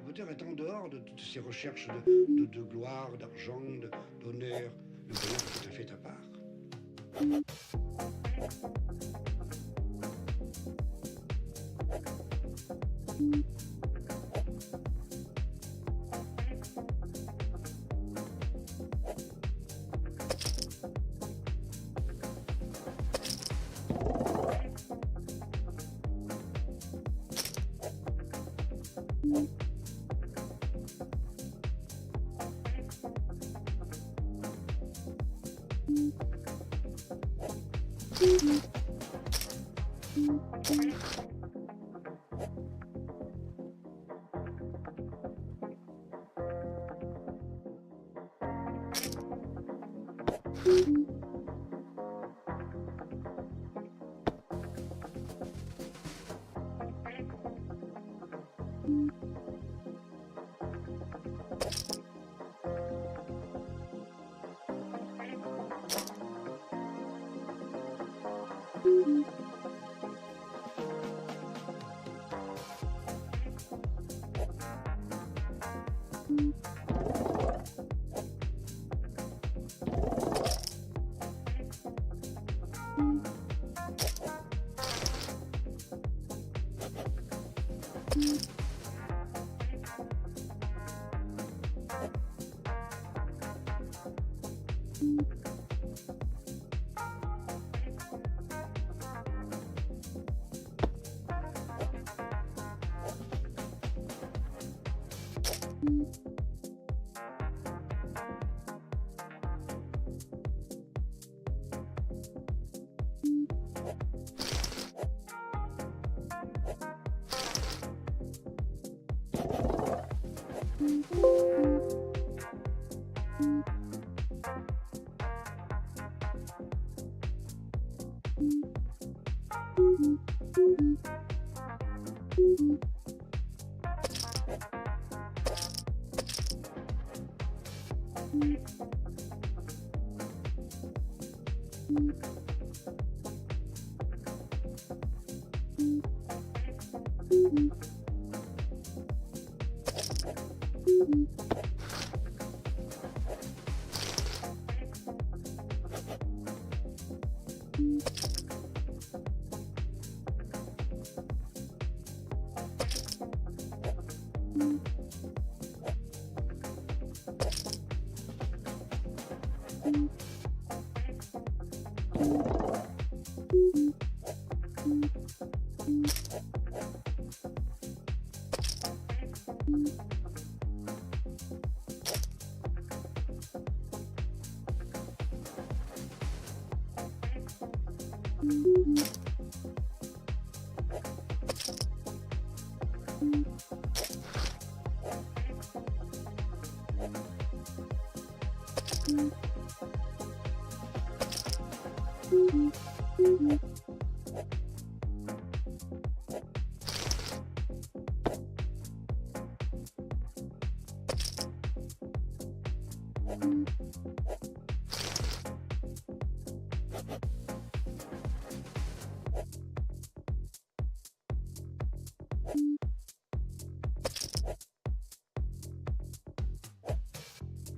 L'auteur est en dehors de toutes ces recherches de gloire, d'argent, d'honneur. Le bonheur est tout à fait à part.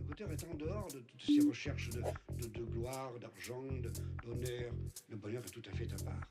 L'auteur est en dehors de toutes ces recherches de gloire, d'argent, d'honneur. Le bonheur est tout à fait à part.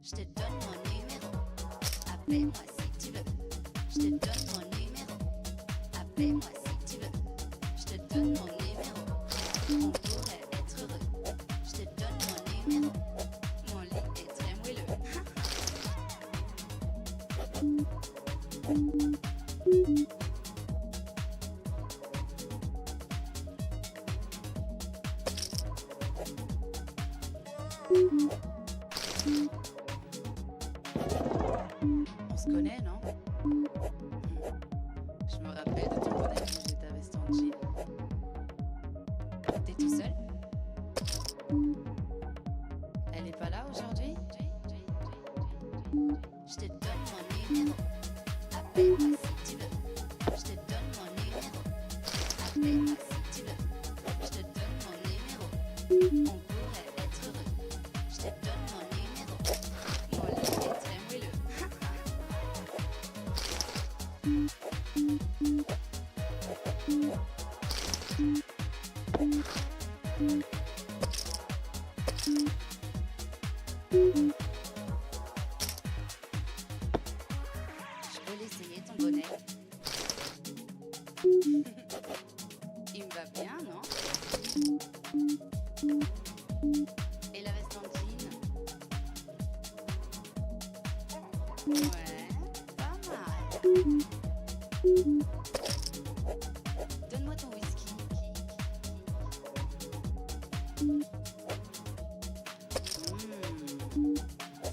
Je te donne mon numéro, appelle-moi si tu veux. Je te donne mon numéro, appelle-moi si tu veux. Je te donne mon numéro, on pourrait être heureux. Je te donne mon numéro, mon lit est très moelleux. On se connaît, non? Je me rappelle de ton bonnet rouge et ta veste en jean. T'es tout seul? Elle est pas là aujourd'hui? Je te donne mon numéro, appelle-moi si tu veux. Je te donne mon numéro, appelle-moi si tu veux. Je te donne mon numéro, on pourrait être heureux. Je te donne mon numéro, mon lit est très moelleux. Je peux l'essayer ton bonnet? Il me va bien, non? Et la veste en jean? Ouais, pas mal. Donne-moi ton whisky.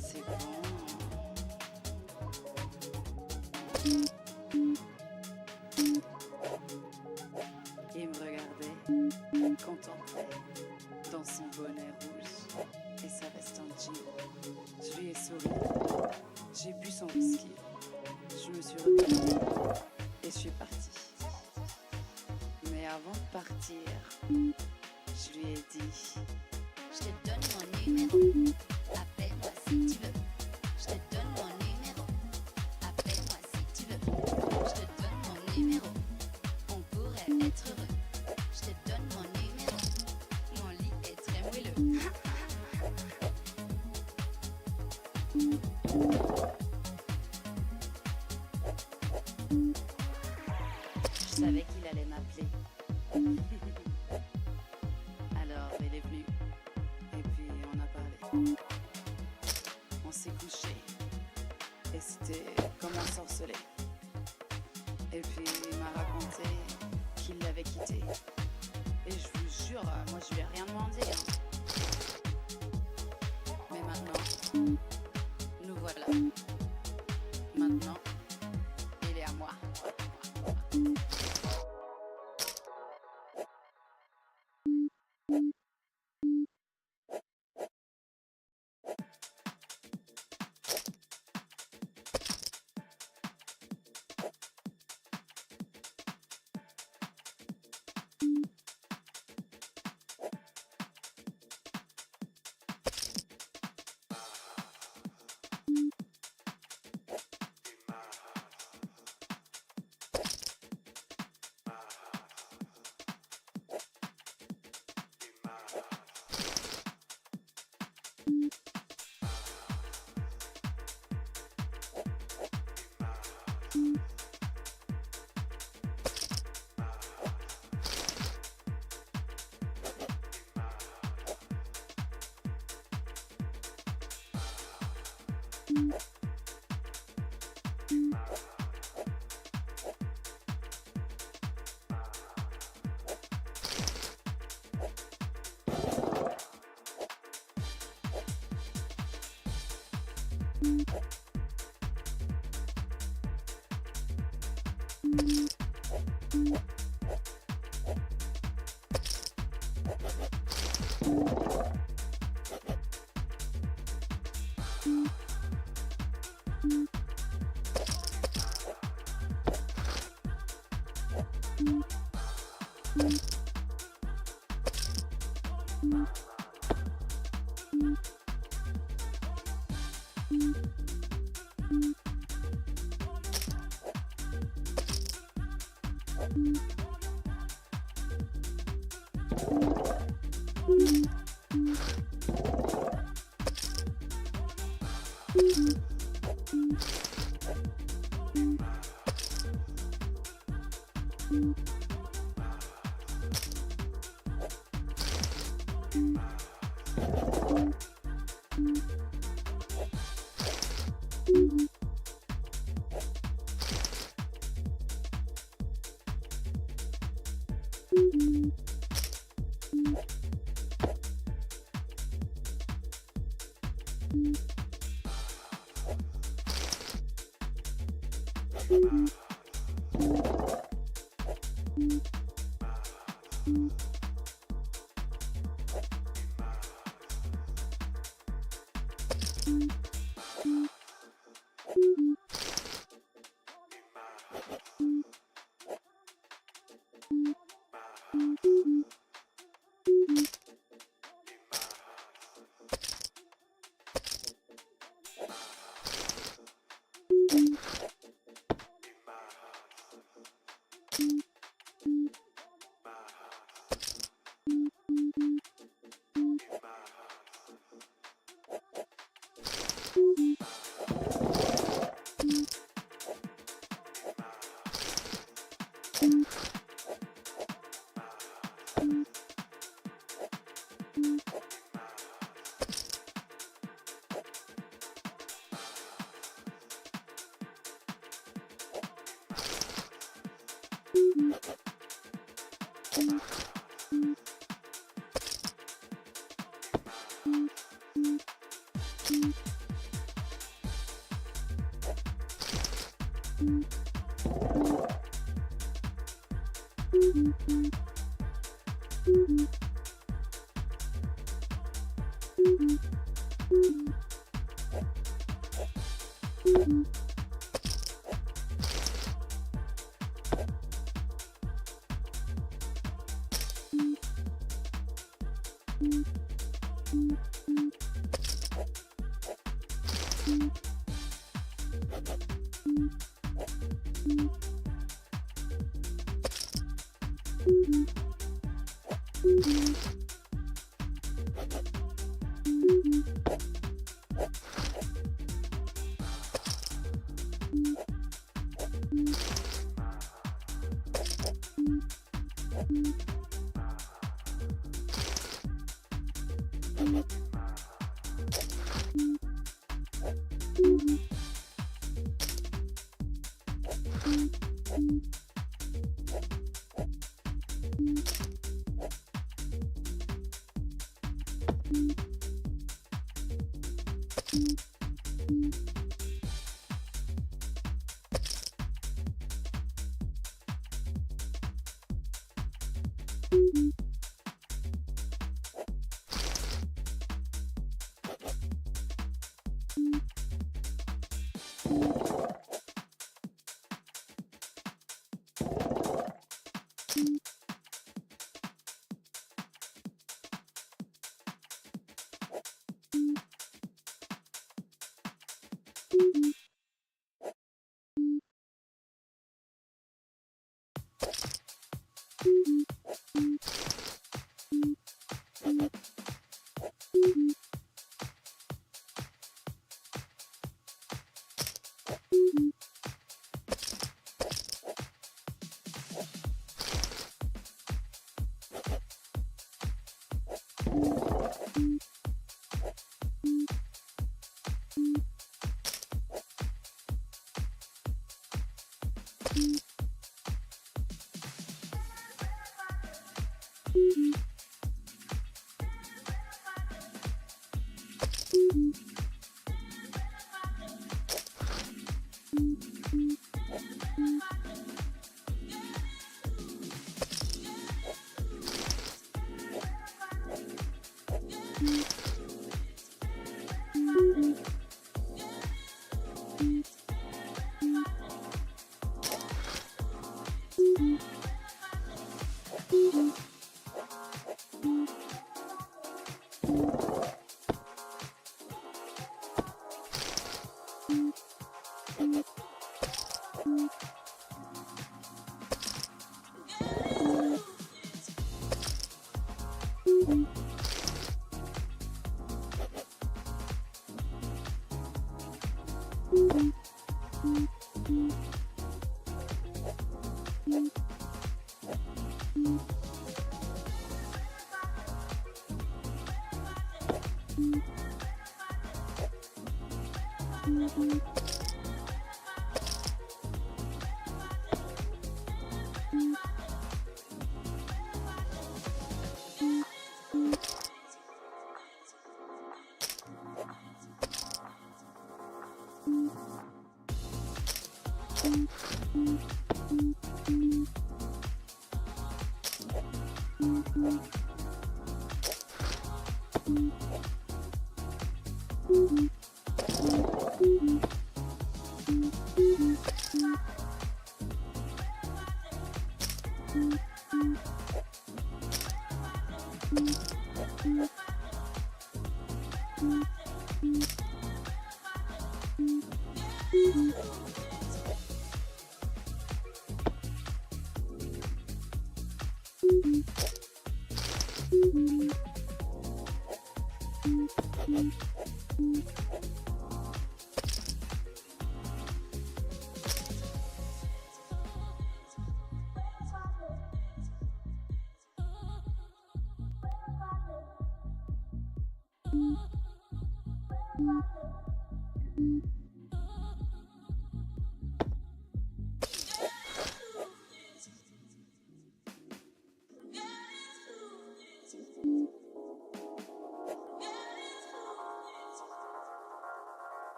C'est bon. Il me regardait, contemplait, dans son bonnet rouge et sa veste en jean. Je lui ai souri. J'ai bu son whisky. Je me suis retournée. partir, je lui ai dit. Je te donne mon numéro. Appelle-moi si tu veux. Je te donne mon numéro. Appelle-moi si tu veux. Je te donne mon numéro. On pourrait être heureux. Je te donne mon numéro. Mon lit est très moelleux. Je savais qu'il allait m'appeler. Alors il est venu. Et puis on a parlé. On s'est couché. Et c'était comme un sorcelé. Et puis il m'a raconté qu'il l'avait quitté. Et je vous jure, moi je lui ai rien demandé. Mais maintenant, nous voilà. Maintenant, il est à moi.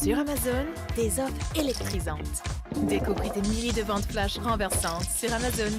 Sur Amazon, des offres électrisantes. Découvre des milliers de ventes flash renversantes sur Amazon.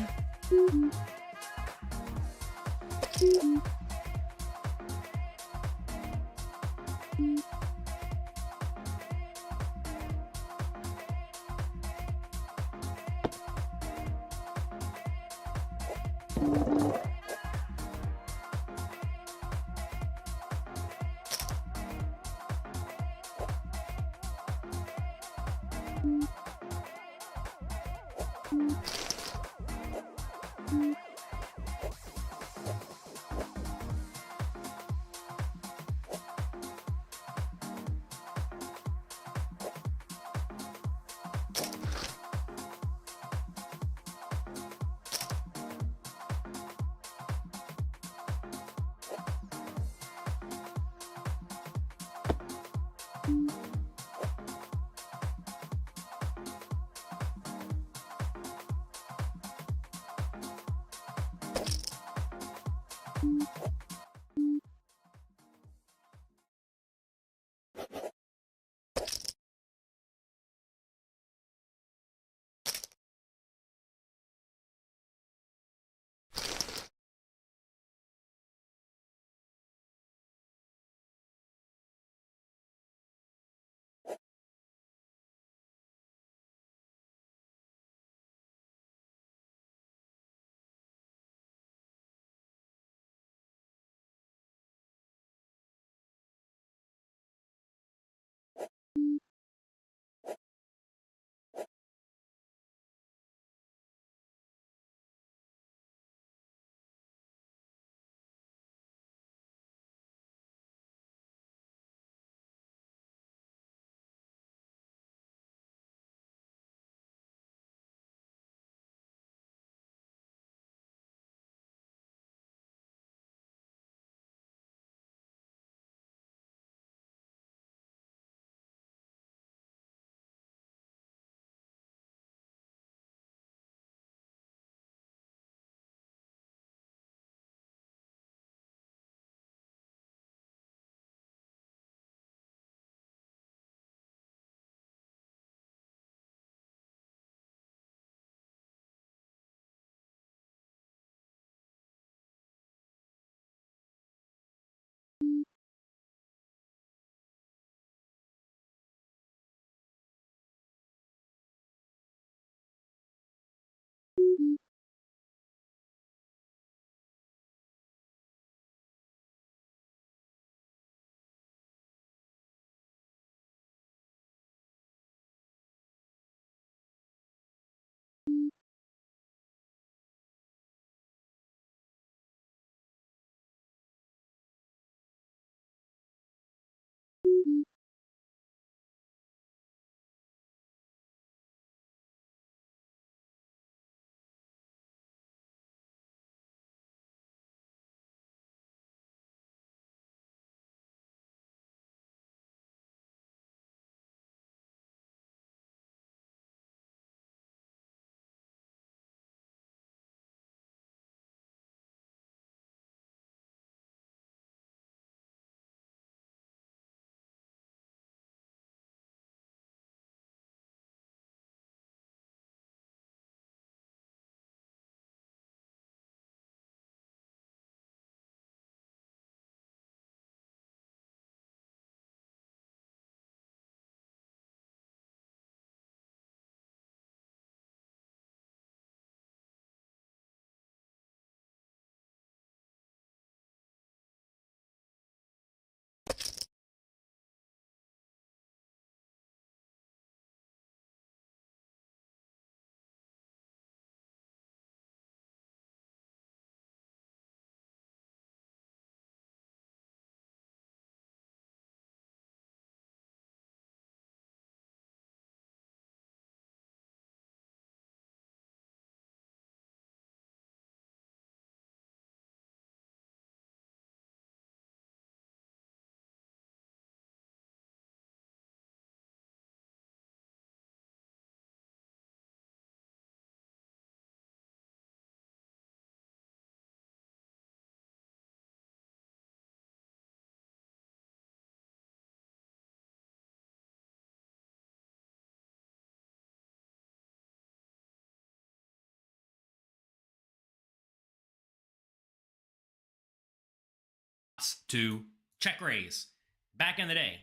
to check raise. Back in the day,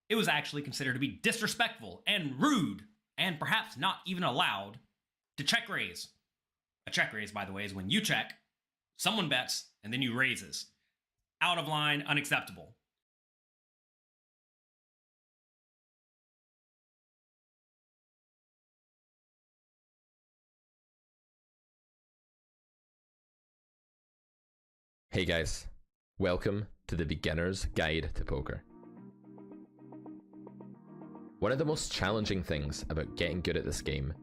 it was actually considered to be disrespectful and rude, and perhaps not even allowed, to check raise. A check raise, by the way, is when you check, someone bets, and then you raises. Out of line, unacceptable. Hey guys, welcome to the Beginner's Guide to Poker. One of the most challenging things about getting good at this game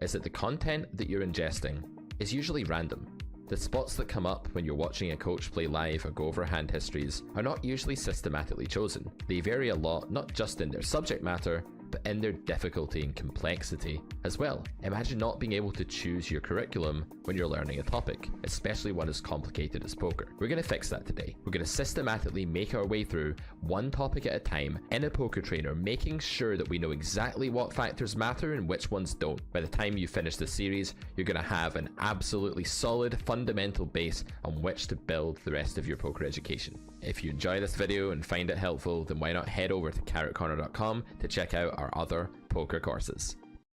is that the content that you're ingesting is usually random. The spots that come up when you're watching a coach play live or go over hand histories are not usually systematically chosen. They vary a lot, not just in their subject matter, but in their difficulty and complexity as well. Imagine not being able to choose your curriculum when you're learning a topic, especially one as complicated as poker. We're going to fix that today. We're going to systematically make our way through one topic at a time in a poker trainer, making sure that we know exactly what factors matter and which ones don't. By the time you finish this series, you're going to have an absolutely solid fundamental base on which to build the rest of your poker education. If you enjoy this video and find it helpful, then why not head over to carrotcorner.com to check out our other poker courses.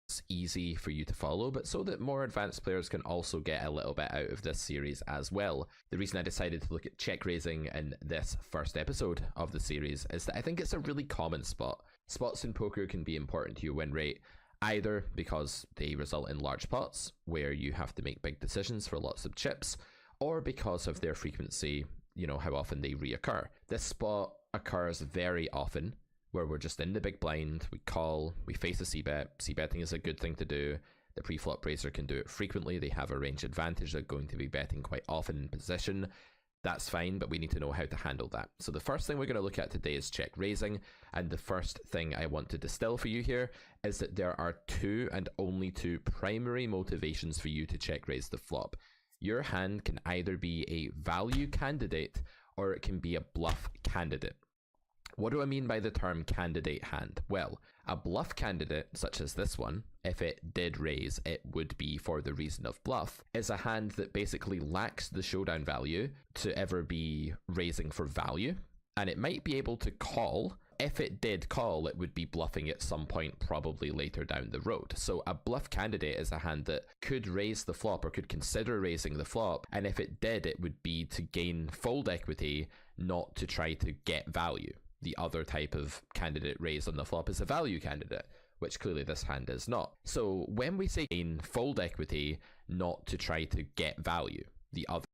It's easy for you to follow, but so that more advanced players can also get a little bit out of this series as well. The reason I decided to look at check raising in this first episode of the series is that I think it's a really common spot. Spots in poker can be important to your win rate, either because they result in large pots, where you have to make big decisions for lots of chips, or because of their frequency, you know, how often they reoccur. This spot occurs very often, where we're just in the big blind, we call, we face a c-bet. C-betting is a good thing to do. The pre-flop raiser can do it frequently. They have a range advantage. They're going to be betting quite often in position. That's fine, but we need to know how to handle that. So the first thing we're going to look at today is check raising. And the first thing I want to distill for you here is that there are two and only two primary motivations for you to check raise the flop. Your hand can either be a value candidate or it can be a bluff candidate. What do I mean by the term candidate hand? Well, a bluff candidate, such as this one, if it did raise, it would be for the reason of bluff, is a hand that basically lacks the showdown value to ever be raising for value, and it might be able to call. If it did call, it would be bluffing at some point, probably later down the road. So a bluff candidate is a hand that could raise the flop or could consider raising the flop, and if it did, it would be to gain fold equity, not to try to get value. The other type of candidate raised on the flop is a value candidate, which clearly this hand is not. So when we say gain fold equity, not to try to get value, the other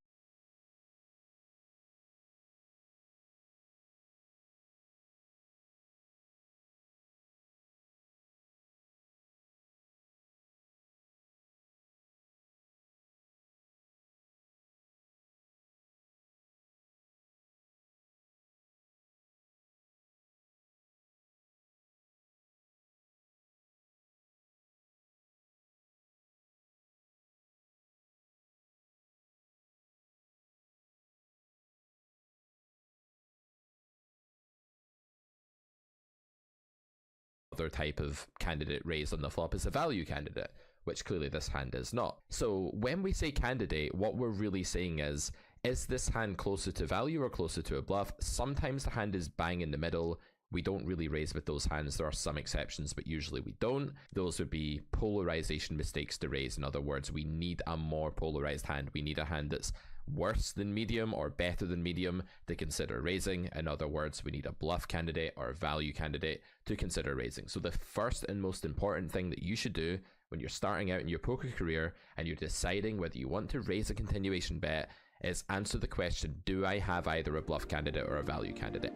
type of candidate raised on the flop is a value candidate, which clearly this hand is not. So when we say candidate, what we're really saying is this hand closer to value or closer to a bluff? Sometimes the hand is bang in the middle. We don't really raise with those hands. There are some exceptions, but usually we don't. Those would be polarization mistakes to raise. In other words, we need a more polarized hand. We need a hand that's worse than medium or better than medium to consider raising. In other words, we need a bluff candidate or a value candidate to consider raising. So the first and most important thing that you should do when you're starting out in your poker career and you're deciding whether you want to raise a continuation bet is answer the question, do I have either a bluff candidate or a value candidate?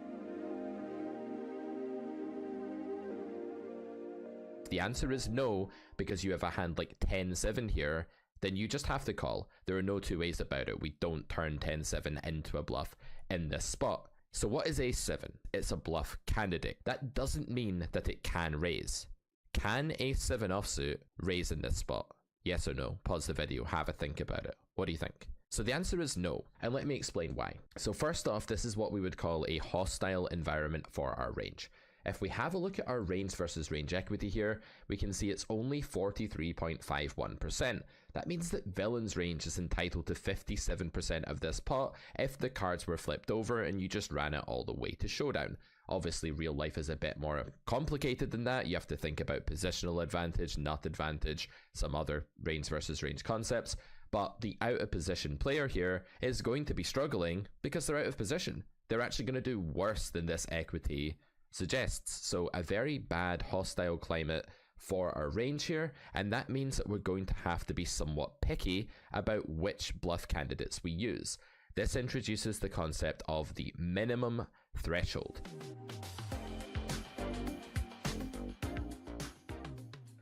If the answer is no, because you have a hand like 10-7 here, then you just have to call. There are no two ways about it. We don't turn 10-7 into a bluff in this spot. So what is Ace-7? It's a bluff candidate. That doesn't mean that it can raise. Can Ace-7 offsuit raise in this spot? Yes or no? Pause the video, have a think about it. What do you think? So the answer is no, and let me explain why. So first off, this is what we would call a hostile environment for our range. If we have a look at our range versus range equity here, we can see it's only 43.51%. That means that Villain's range is entitled to 57% of this pot if the cards were flipped over and you just ran it all the way to Showdown. Obviously, real life is a bit more complicated than that. You have to think about positional advantage, nut advantage, some other range versus range concepts. But the out of position player here is going to be struggling because they're out of position. They're actually going to do worse than this equity suggests. So a very bad hostile climate for our range here, and that means that we're going to have to be somewhat picky about which bluff candidates we use. This introduces the concept of the minimum threshold.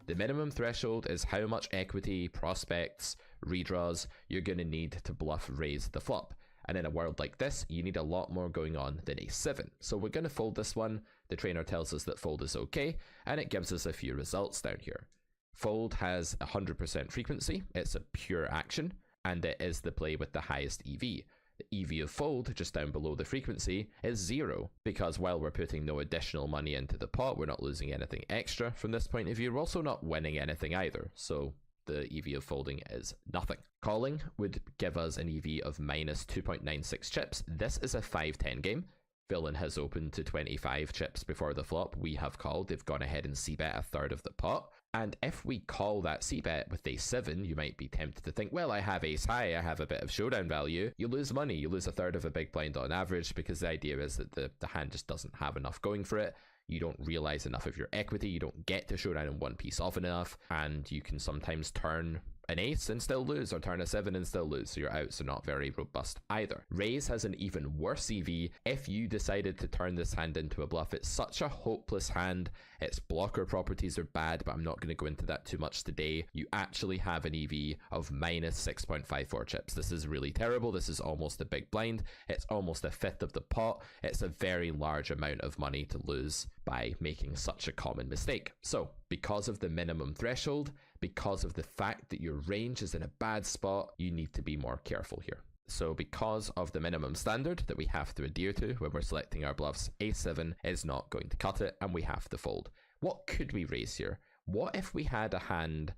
The minimum threshold is how much equity, prospects, redraws you're going to need to bluff raise the flop. And in a world like this, you need a lot more going on than a7. So we're going to fold this one. The trainer tells us that fold is okay, and it gives us a few results down here. Fold has 100% frequency, it's a pure action, and it is the play with the highest EV. The EV of fold, just down below the frequency, is 0, because while we're putting no additional money into the pot, we're not losing anything extra from this point of view. We're also not winning anything either, so the EV of folding is nothing. Calling would give us an EV of minus 2.96 chips. This is a 5-10 game. Villain has opened to 25 chips before the flop. We have called. They've gone ahead and c-bet a third of the pot. And if we call that c-bet with a7, you might be tempted to think, well, I have ace high, I have a bit of showdown value. You lose money. You lose a third of a big blind on average, because the idea is that the hand just doesn't have enough going for it. You don't realize enough of your equity, you don't get to showdown in one piece often enough, and you can sometimes turn an ace and still lose, or turn a 7 and still lose, so your outs are not very robust either. Raise has an even worse EV if you decided to turn this hand into a bluff. It's such a hopeless hand. Its blocker properties are bad, but I'm not going to go into that too much today. You actually have an EV of minus 6.54 chips. This is really terrible. This is almost a big blind. It's almost a fifth of the pot. It's a very large amount of money to lose by making such a common mistake. So, because of the minimum threshold, because of the fact that your range is in a bad spot, you need to be more careful here. So because of the minimum standard that we have to adhere to when we're selecting our bluffs, a7 is not going to cut it, and we have to fold. What could we raise here? What if we had a hand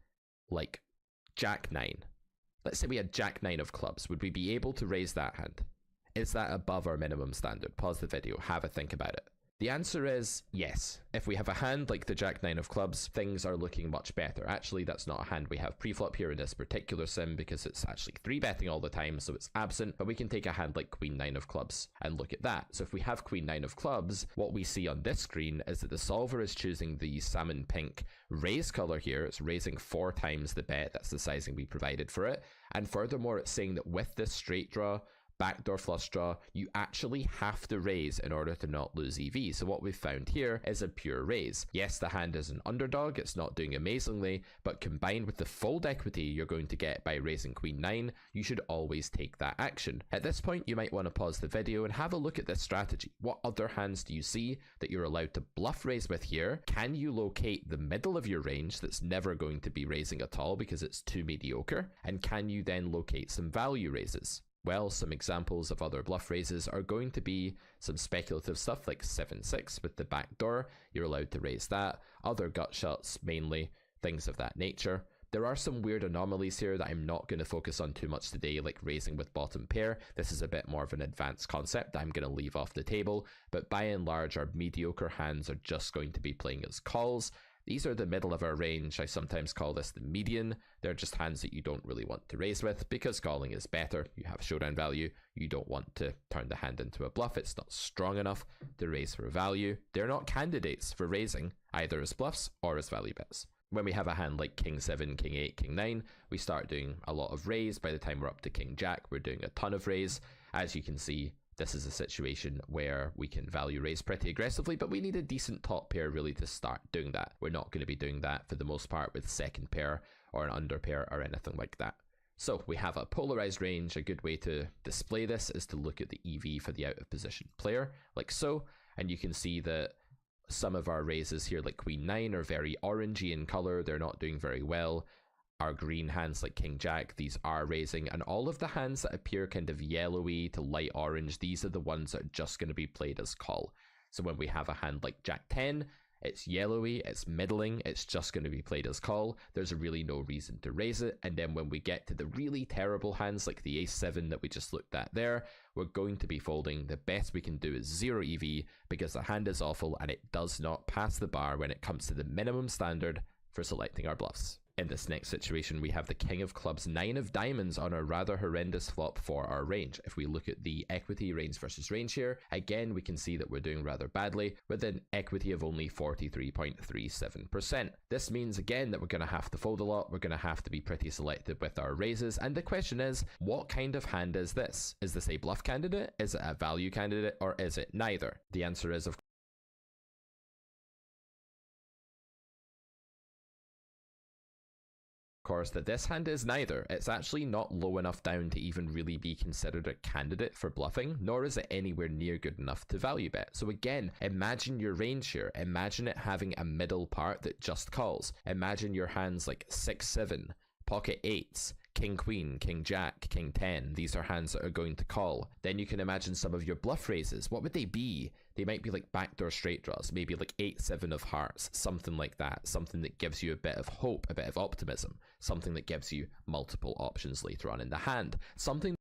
like Jack-9? Let's say we had Jack-9 of clubs. Would we be able to raise that hand? Is that above our minimum standard? Pause the video, have a think about it. The answer is yes. If we have a hand like the Jack-9 of clubs, things are looking much better. Actually, that's not a hand we have pre-flop here in this particular sim, because it's actually 3-betting all the time, so it's absent. But we can take a hand like Queen-9 of clubs and look at that. So if we have Queen-9 of clubs, what we see on this screen is that the solver is choosing the salmon pink raise color here. It's raising 4 times the bet. That's the sizing we provided for it. And furthermore, it's saying that with this straight draw, backdoor flush draw, you actually have to raise in order to not lose EV. So what we've found here is a pure raise. Yes, the hand is an underdog, it's not doing amazingly, but combined with the fold equity you're going to get by raising Queen-9, you should always take that action. At this point, you might want to pause the video and have a look at this strategy. What other hands do you see that you're allowed to bluff raise with here? Can you locate the middle of your range that's never going to be raising at all because it's too mediocre? And can you then locate some value raises? Well, some examples of other bluff raises are going to be some speculative stuff like 7-6 with the back door. You're allowed to raise that. Other gut shots, mainly, things of that nature. There are some weird anomalies here that I'm not going to focus on too much today, like raising with bottom pair. This is a bit more of an advanced concept that I'm going to leave off the table, but by and large, our mediocre hands are just going to be playing as calls. These are the middle of our range. I sometimes call this the median. They're just hands that you don't really want to raise with because calling is better. You have showdown value. You don't want to turn the hand into a bluff. It's not strong enough to raise for value. They're not candidates for raising either as bluffs or as value bets. When we have a hand like King 7, King 8, King 9, we start doing a lot of raise. By the time we're up to King Jack, we're doing a ton of raise. As you can see, this is a situation where we can value raise pretty aggressively, but we need a decent top pair really to start doing that. We're not going to be doing that for the most part with second pair or an under pair or anything like that. So we have a polarized range. A good way to display this is to look at the EV for the out of position player, like so, and you can see that some of our raises here, like Queen 9, are very orangey in color. They're not doing very well. Our green hands like King Jack, these are raising, and all of the hands that appear kind of yellowy to light orange, these are the ones that are just going to be played as call. So when we have a hand like Jack 10, it's yellowy, it's middling, it's just going to be played as call. There's really no reason to raise it. And then when we get to the really terrible hands like the Ace 7 that we just looked at there, we're going to be folding. The best we can do is 0 EV because the hand is awful and it does not pass the bar when it comes to the minimum standard for selecting our bluffs. In this next situation, we have the King of Clubs 9 of Diamonds on a rather horrendous flop for our range. If we look at the equity range versus range here, again, we can see that we're doing rather badly with an equity of only 43.37%. This means, again, that we're going to have to fold a lot. We're going to have to be pretty selective with our raises. And the question is, what kind of hand is this? Is this a bluff candidate? Is it a value candidate? Or is it neither? The answer is, of course, that this hand is neither. It's actually not low enough down to even really be considered a candidate for bluffing, nor is it anywhere near good enough to value bet. So again, imagine your range here. Imagine it having a middle part that just calls. Imagine your hands like 6-7, pocket 8s, King Queen, King Jack, King 10. These are hands that are going to call. Then you can imagine some of your bluff raises. What would they be? They might be like backdoor straight draws, maybe like 8-7 of hearts, something like that. Something that gives you a bit of hope, a bit of optimism. Something that gives you multiple options later on in the hand. Something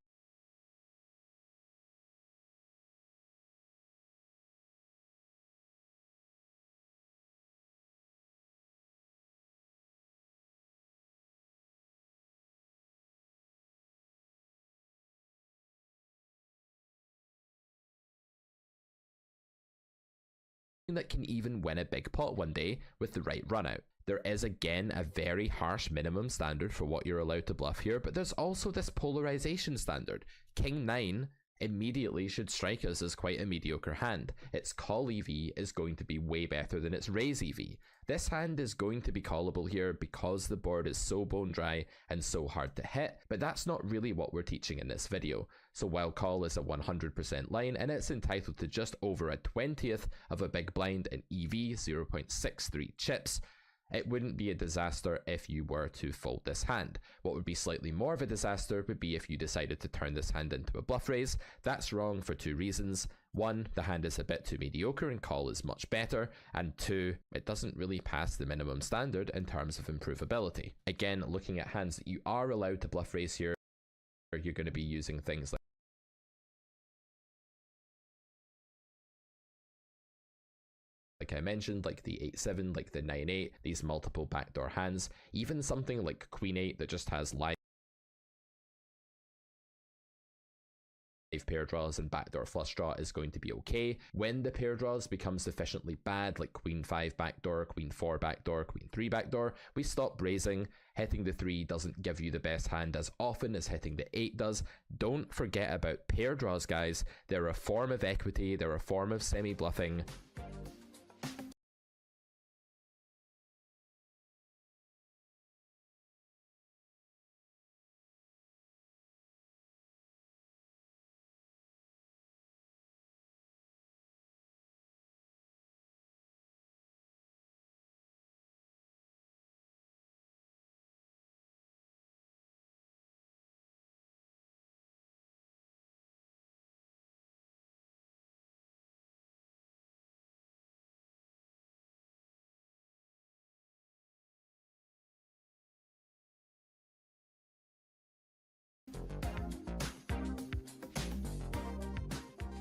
that can even win a big pot one day with the right run out. There is again a very harsh minimum standard for what you're allowed to bluff here, but there's also this polarization standard. King 9 immediately should strike us as quite a mediocre hand. Its call EV is going to be way better than its raise EV. This hand is going to be callable here because the board is so bone dry and so hard to hit, but that's not really what we're teaching in this video. So while call is a 100% line and it's entitled to just over a 20th of a big blind and EV 0.63 chips, it wouldn't be a disaster if you were to fold this hand. What would be slightly more of a disaster would be if you decided to turn this hand into a bluff raise. That's wrong for two reasons. One, the hand is a bit too mediocre and call is much better. And two, it doesn't really pass the minimum standard in terms of improvability. Again, looking at hands that you are allowed to bluff raise here, you're going to be using things like I mentioned, like the 8-7, like the 9-8, these multiple backdoor hands, even something like Queen 8 that just has live pair draws and backdoor flush draw is going to be okay. When the pair draws become sufficiently bad, like Queen 5 backdoor, Queen 4 backdoor, Queen 3 backdoor, we stop raising. Hitting the 3 doesn't give you the best hand as often as hitting the 8 does. Don't forget about pair draws, guys. They're a form of equity, they're a form of semi-bluffing.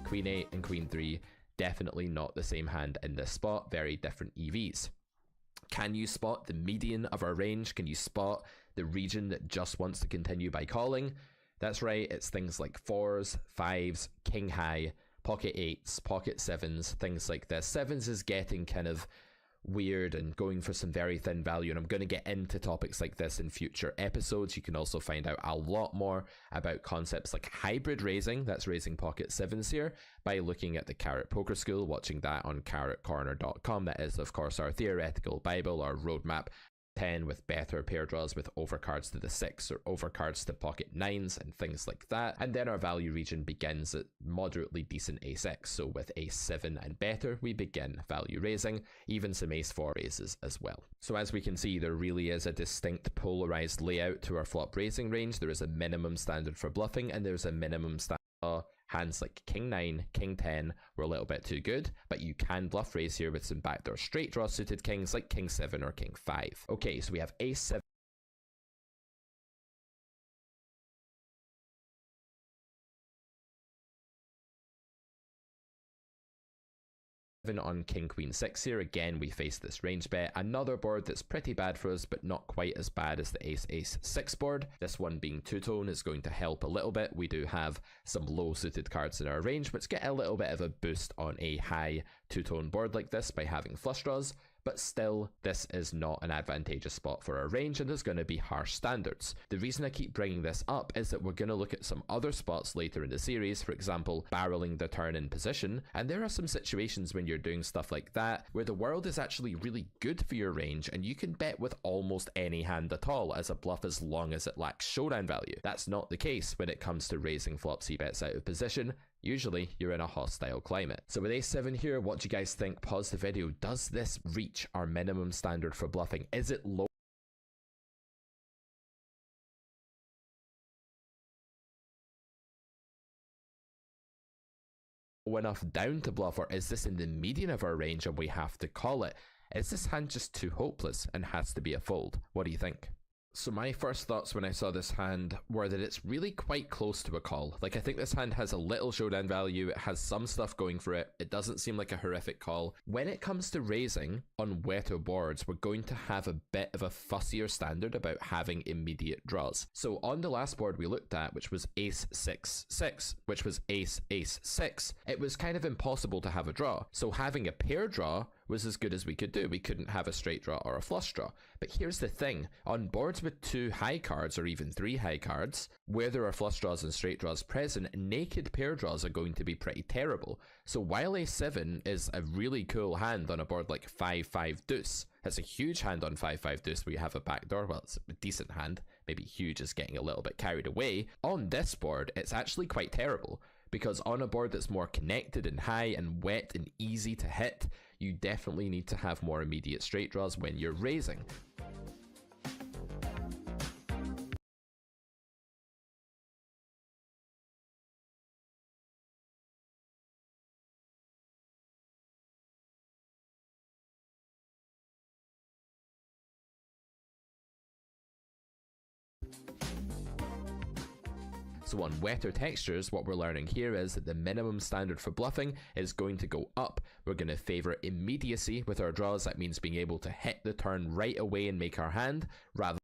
Queen 8 and Queen 3, definitely not the same hand in this spot, very different EVs. Can you spot the median of our range? Can you spot the region that just wants to continue by calling? That's right, it's things like 4s, 5s, king high, pocket 8s, pocket 7s, things like this. 7s is getting kind of weird and going for some very thin value, and I'm going to get into topics like this in future episodes. You can also find out a lot more about concepts like hybrid raising, that's raising pocket 7s here, by looking at the Carrot Poker School, watching that on carrotcorner.com. That is, of course, our theoretical bible, our roadmap 10 with better pair draws with overcards to the 6 or overcards to pocket 9s and things like that. And then our value region begins at moderately decent ace-x, so with ace-7 and better we begin value raising, even some ace-4 raises as well. So as we can see, there really is a distinct polarized layout to our flop raising range. There is a minimum standard for bluffing and there's a minimum standard Hands like King 9, King 10 were a little bit too good, but you can bluff raise here with some backdoor straight draw suited kings like King 7 or King 5. Okay, so we have Ace 7 on King Queen 6 here. Again, we face this range bet. Another board that's pretty bad for us, but not quite as bad as the Ace Ace 6 board. This one being two-tone is going to help a little bit. We do have some low suited cards in our range, which get a little bit of a boost on a high two-tone board like this by having flush draws. But still, this is not an advantageous spot for our range, and there's going to be harsh standards. The reason I keep bringing this up is that we're going to look at some other spots later in the series, for example, barreling the turn in position, and there are some situations when you're doing stuff like that where the world is actually really good for your range, and you can bet with almost any hand at all as a bluff as long as it lacks showdown value. That's not the case when it comes to raising flop c-bets out of position. Usually, you're in a hostile climate. So with A7 here, what do you guys think? Pause the video. Does this reach our minimum standard for bluffing? Is it low enough down to bluff, or is this in the median of our range and we have to call it? Is this hand just too hopeless and has to be a fold? What do you think? So my first thoughts when I saw this hand were that it's really quite close to a call. Like, I think this hand has a little showdown value, it has some stuff going for it, it doesn't seem like a horrific call. When it comes to raising on wetter boards, we're going to have a bit of a fussier standard about having immediate draws. So on the last board we looked at, which was Ace 6 6, which was Ace Ace 6, it was kind of impossible to have a draw. So having a pair draw was as good as we could do. We couldn't have a straight draw or a flush draw. But here's the thing, on boards with 2 high cards or even 3 high cards, where there are flush draws and straight draws present, naked pair draws are going to be pretty terrible. So while A7 is a really cool hand on a board like 5-5 deuce, it's a huge hand on 5-5 deuce where you have a backdoor. Well, it's a decent hand, maybe huge is getting a little bit carried away. On this board, it's actually quite terrible, because on a board that's more connected and high and wet and easy to hit, you definitely need to have more immediate straight draws when you're raising. So on wetter textures, what we're learning here is that the minimum standard for bluffing is going to go up. We're going to favour immediacy with our draws. That means being able to hit the turn right away and make our hand, rather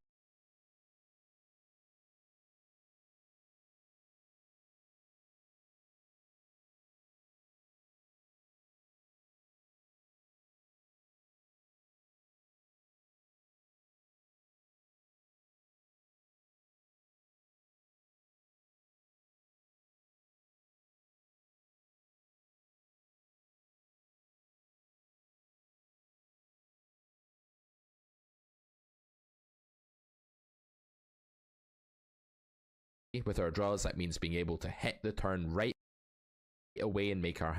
with our draws. That means being able to hit the turn right away and make our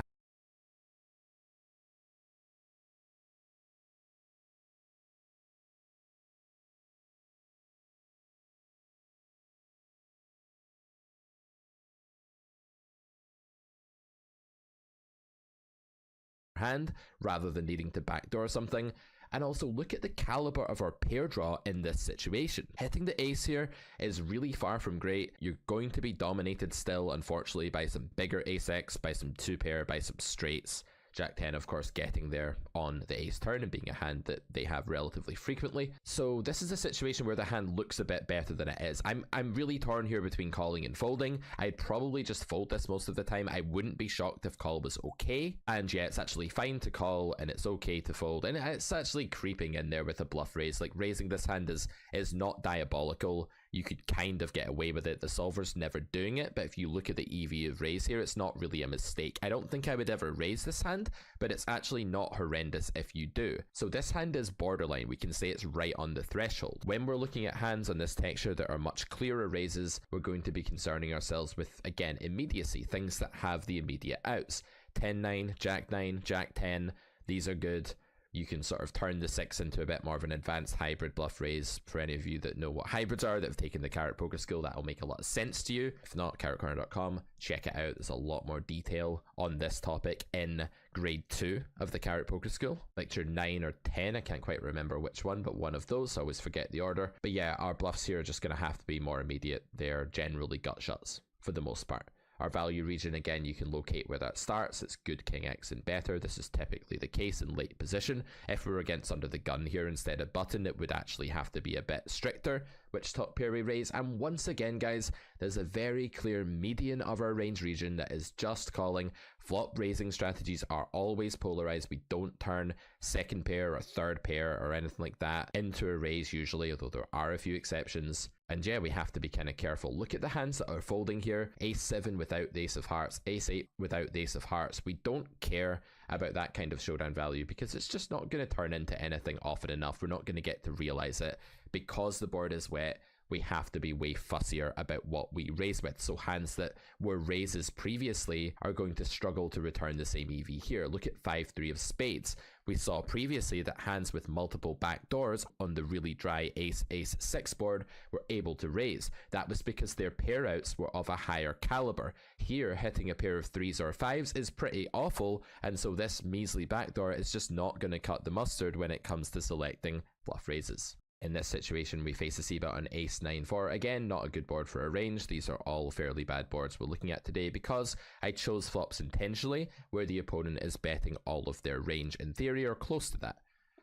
hand, rather than needing to backdoor something. And also look at the caliber of our pair draw in this situation. Hitting the ace here is really far from great. You're going to be dominated still, unfortunately, by some bigger ace x, by some 2-pair, by some straights. Jack 10, of course, getting there on the ace turn and being a hand that they have relatively frequently. So this is a situation where the hand looks a bit better than it is. I'm really torn here between calling and folding. I'd probably just fold this most of the time. I wouldn't be shocked if call was okay. And yeah, it's actually fine to call and it's okay to fold. And it's actually creeping in there with a bluff raise. Like, raising this hand is not diabolical. You could kind of get away with it. The solver's never doing it, but if you look at the EV of raise here, it's not really a mistake. I don't think I would ever raise this hand, but it's actually not horrendous if you do. So this hand is borderline. We can say it's right on the threshold. When we're looking at hands on this texture that are much clearer raises, we're going to be concerning ourselves with, again, immediacy, things that have the immediate outs. 10-9, Jack 9, Jack 10, these are good. You can sort of turn the 6 into a bit more of an advanced hybrid bluff raise. For any of you that know what hybrids are, that have taken the Carrot Poker School, that'll make a lot of sense to you. If not, carrotcorner.com, check it out. There's a lot more detail on this topic in grade 2 of the Carrot Poker School. Lecture 9 or 10, I can't quite remember which one, but one of those, I always forget the order. But yeah, our bluffs here are just going to have to be more immediate. They're generally gut shots for the most part. Our value region, again, you can locate where that starts. It's good king X and better. This is typically the case in late position. If we were against under the gun here instead of button, it would actually have to be a bit stricter which top pair we raise. And once again, guys, there's a very clear median of our range region that is just calling. Flop raising strategies are always polarized. We don't turn second pair or third pair or anything like that into a raise usually, although there are a few exceptions. And yeah, we have to be kind of careful. Look at the hands that are folding here. Ace 7 without the ace of hearts, ace 8 without the ace of hearts. We don't care about that kind of showdown value because it's just not going to turn into anything often enough. We're not going to get to realize it. Because the board is wet, we have to be way fussier about what we raise with. So hands that were raises previously are going to struggle to return the same EV here. Look at 5-3 of spades. We saw previously that hands with multiple backdoors on the really dry ace-ace-6 board were able to raise. That was because their pair outs were of a higher caliber. Here, hitting a pair of 3s or 5s is pretty awful, and so this measly backdoor is just not going to cut the mustard when it comes to selecting bluff raises. In this situation, we face a c-bet on ace 9-4. Again, not a good board for a range. These are all fairly bad boards we're looking at today because I chose flops intentionally where the opponent is betting all of their range in theory or close to that.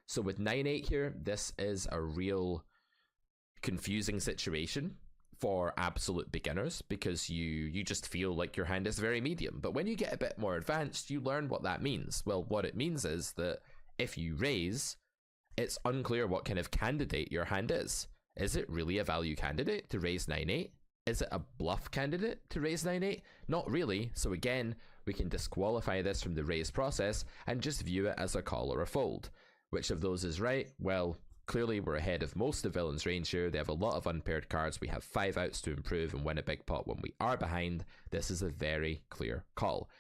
So with 9-8 here, this is a real confusing situation for absolute beginners because you just feel like your hand is very medium. But when you get a bit more advanced, you learn what that means. Well, what it means is that if you raise, it's unclear what kind of candidate your hand is. Is it really a value candidate to raise 9-8? Is it a bluff candidate to raise 9-8? Not really, so again, we can disqualify this from the raise process and just view it as a call or a fold. Which of those is right? Well, clearly we're ahead of most of Villain's range here. They have a lot of unpaired cards. We have 5 outs to improve and win a big pot when we are behind. This is a very clear call.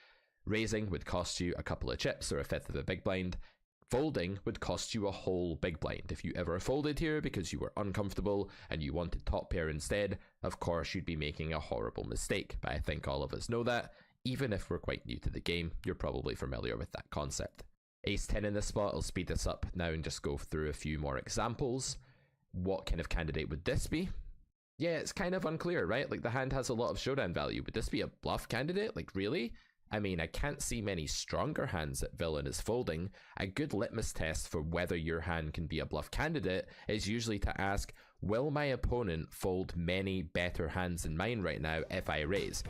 Raising would cost you a couple of chips or a fifth of a big blind. Folding would cost you a whole big blind. If you ever folded here because you were uncomfortable and you wanted top pair instead, of course you'd be making a horrible mistake. But I think all of us know that. Even if we're quite new to the game, you're probably familiar with that concept. Ace 10 in this spot, I'll speed this up now and just go through a few more examples. What kind of candidate would this be? Yeah, it's kind of unclear, right? Like the hand has a lot of showdown value. Would this be a bluff candidate? Like really? I mean, I can't see many stronger hands that Villain is folding. A good litmus test for whether your hand can be a bluff candidate is usually to ask, will my opponent fold many better hands than mine right now if I raise?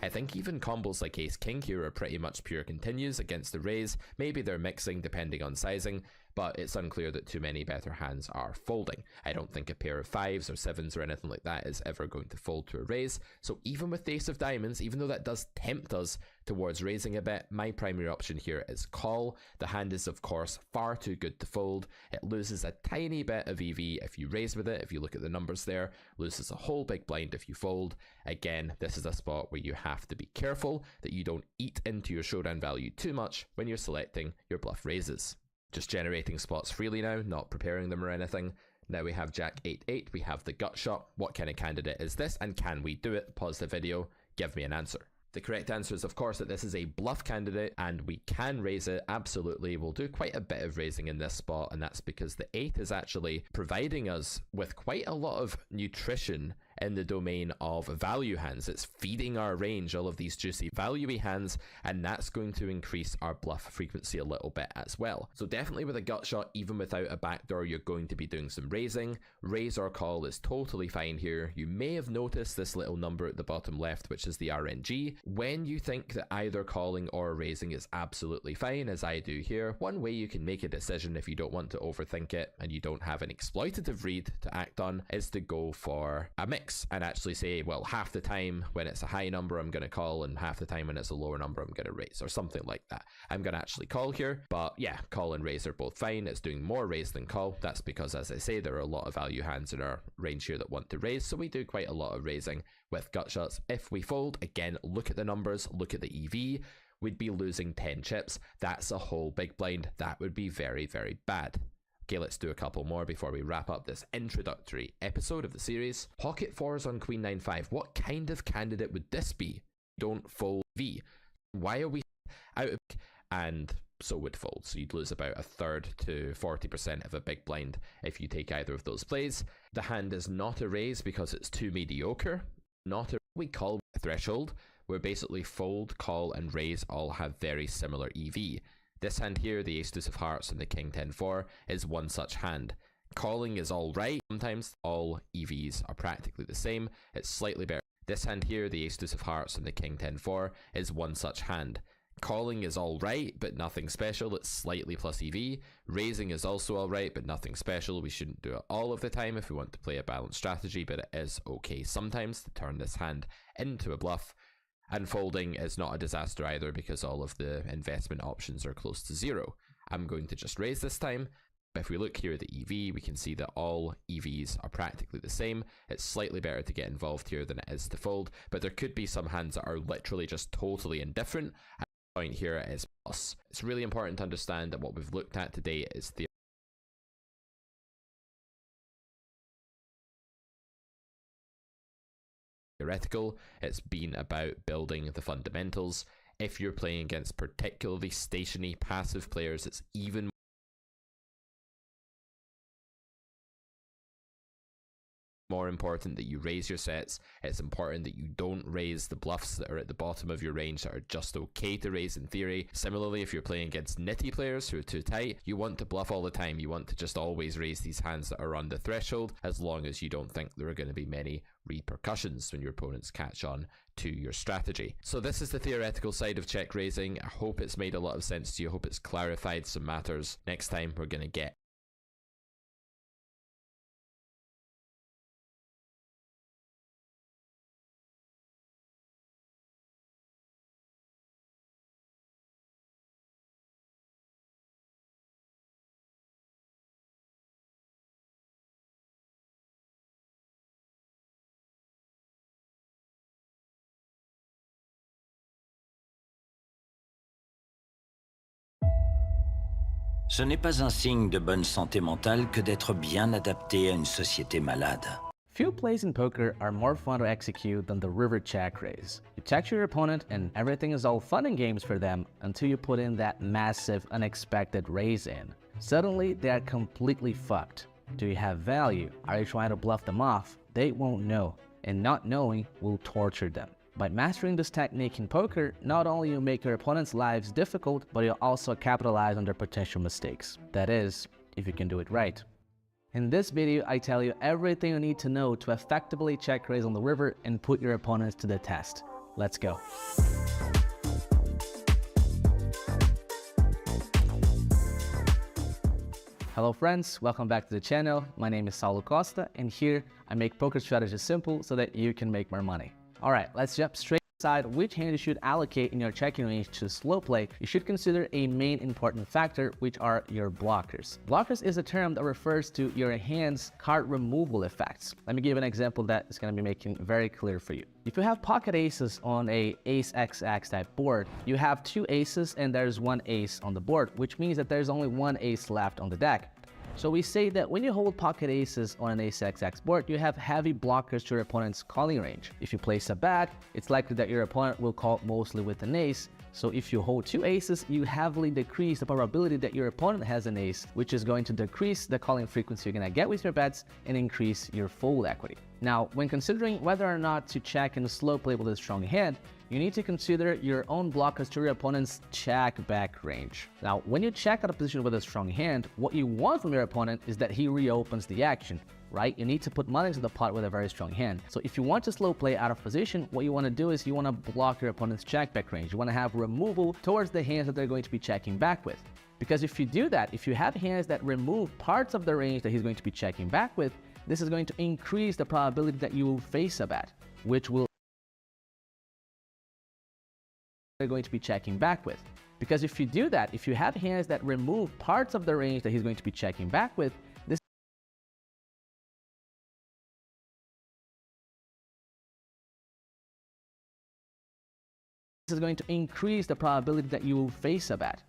I think even combos like Ace King here are pretty much pure continues against the raise. Maybe they're mixing depending on sizing, but it's unclear that too many better hands are folding. I don't think a pair of 5s or 7s or anything like that is ever going to fold to a raise. So even with the Ace of Diamonds, even though that does tempt us towards raising a bit, my primary option here is call. The hand is of course far too good to fold. It loses a tiny bit of EV if you raise with it. If you look at the numbers there, loses a whole big blind if you fold. Again, this is a spot where you have to be careful that you don't eat into your showdown value too much when you're selecting your bluff raises. Just generating spots freely now, not preparing them or anything. Now we have Jack 8-8, we have the gut shot. What kind of candidate is this and can we do it? Pause the video, give me an answer. The correct answer is of course that this is a bluff candidate and we can raise it, absolutely. We'll do quite a bit of raising in this spot and that's because the 8 is actually providing us with quite a lot of nutrition in the domain of value hands. It's feeding our range all of these juicy value-y hands and that's going to increase our bluff frequency a little bit as well. So definitely with a gut shot, even without a backdoor, you're going to be doing some raising. Raise or call is totally fine here. You may have noticed this little number at the bottom left, which is the RNG. When you think that either calling or raising is absolutely fine, as I do here, one way you can make a decision if you don't want to overthink it and you don't have an exploitative read to act on is to go for a mix. mix and actually say, well, half the time when it's a high number I'm going to call, and half the time when it's a lower number I'm going to raise, or something like that. I'm going to actually call here, but yeah, call and raise are both fine. It's doing more raise than call. That's because, as I say, there are a lot of value hands in our range here that want to raise, so we do quite a lot of raising with gut shots. If we fold, again, look at the numbers, look at the EV, we'd be losing 10 chips. That's a whole big blind. That would be very, very bad. Okay, let's do a couple more before we wrap up this introductory episode of the series. Pocket fours on queen 9-5. What kind of candidate would this be? Don't fold V. Why are we out of... And so would fold. So you'd lose about a third to 40% of a big blind if you take either of those plays. The hand is not a raise because it's too mediocre. Not a... We call threshold, where basically fold, call, and raise all have very similar EV. This hand here, the ace deuce of hearts and the king 10-4, is one such hand. Calling is alright. Sometimes all EVs are practically the same. It's slightly better. This hand here, the ace deuce of hearts and the king 10-4, is one such hand. Calling is alright, but nothing special. It's slightly plus EV. Raising is also alright, but nothing special. We shouldn't do it all of the time if we want to play a balanced strategy, but it is okay sometimes to turn this hand into a bluff. And folding is not a disaster either because all of the investment options are close to zero. I'm going to just raise this time. If we look here at the EV, we can see that all EVs are practically the same. It's slightly better to get involved here than it is to fold, but there could be some hands that are literally just totally indifferent. And the point here is plus. It's really important to understand that what we've looked at today is the theoretical. It's been about building the fundamentals. If you're playing against particularly stationary passive players, it's even more important that you raise your sets. It's important that you don't raise the bluffs that are at the bottom of your range that are just okay to raise in theory. Similarly, if you're playing against nitty players who are too tight, you want to bluff all the time. You want to just always raise these hands that are on the threshold, as long as you don't think there are going to be many repercussions when your opponents catch on to your strategy. So this is the theoretical side of check raising. I hope it's made a lot of sense to you. I hope it's clarified some matters. Next time we're going to get Ce n'est pas un signe de bonne santé mentale que d'être bien adapté à une société malade. Few plays in poker are more fun to execute than the river check raise. You check your opponent and everything is all fun and games for them until you put in that massive unexpected raise in. Suddenly they are completely fucked. Do you have value? Are you trying to bluff them off? They won't know, and not knowing will torture them. By mastering this technique in poker, not only you make your opponent's lives difficult, but you'll also capitalize on their potential mistakes. That is, if you can do it right. In this video, I tell you everything you need to know to effectively check raise on the river and put your opponents to the test. Let's go. Hello friends, welcome back to the channel. My name is Saulo Costa, and here I make poker strategy simple so that you can make more money. Alright, let's jump straight inside which hand you should allocate in your checking range to slow play. You should consider a main important factor, which are your blockers. Blockers is a term that refers to your hand's card removal effects. Let me give an example that is going to be making very clear for you. If you have pocket aces on a ace XX type board, you have two aces and there's one ace on the board, which means that there's only one ace left on the deck. So we say that when you hold pocket aces on an ace XX board, you have heavy blockers to your opponent's calling range. If you place a bet, it's likely that your opponent will call mostly with an ace. So if you hold two aces, you heavily decrease the probability that your opponent has an ace, which is going to decrease the calling frequency you're going to get with your bets and increase your fold equity. Now, when considering whether or not to check in a slow play with a strong hand, you need to consider your own blockers to your opponent's check back range. Now, when you check out a position with a strong hand, what you want from your opponent is that he reopens the action, right? You need to put money into the pot with a very strong hand. So if you want to slow play out of position, what you want to do is you want to block your opponent's check back range. You want to have removal towards the hands that they're going to be checking back with. Because if you do that, if you have hands that remove parts of the range that he's going to be checking back with, this is going to increase the probability that you will face a bet, which will they're going to be checking back with. Because if you do that, if you have hands that remove parts of the range that he's going to be checking back with, this is going to increase the probability that you will face a bet.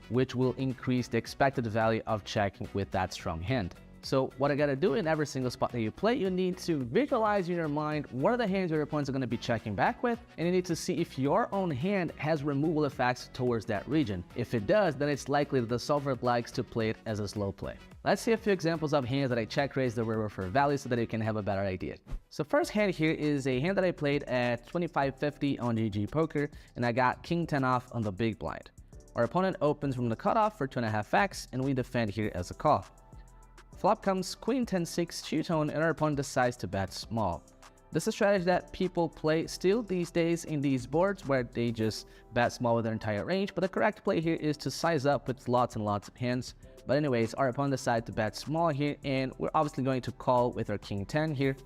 Which will increase the expected value of checking with that strong hand. So what I gotta do in every single spot that you play, you need to visualize in your mind what are the hands your opponents are gonna be checking back with, and you need to see if your own hand has removal effects towards that region. If it does, then it's likely that the solver likes to play it as a slow play. Let's see a few examples of hands that I check raise the river for value so that you can have a better idea. So first hand here is a hand that I played at 25.50 on GG Poker, and I got King 10 off on the big blind. Our opponent opens from the cutoff for 2.5x, and we defend here as a call. Flop comes Queen 10-6 two-tone, and our opponent decides to bet small. This is a strategy that people play still these days in these boards where they just bet small with their entire range, but the correct play here is to size up with lots and lots of hands. But anyways, our opponent decided to bet small here, and we're obviously going to call with our King 10 here.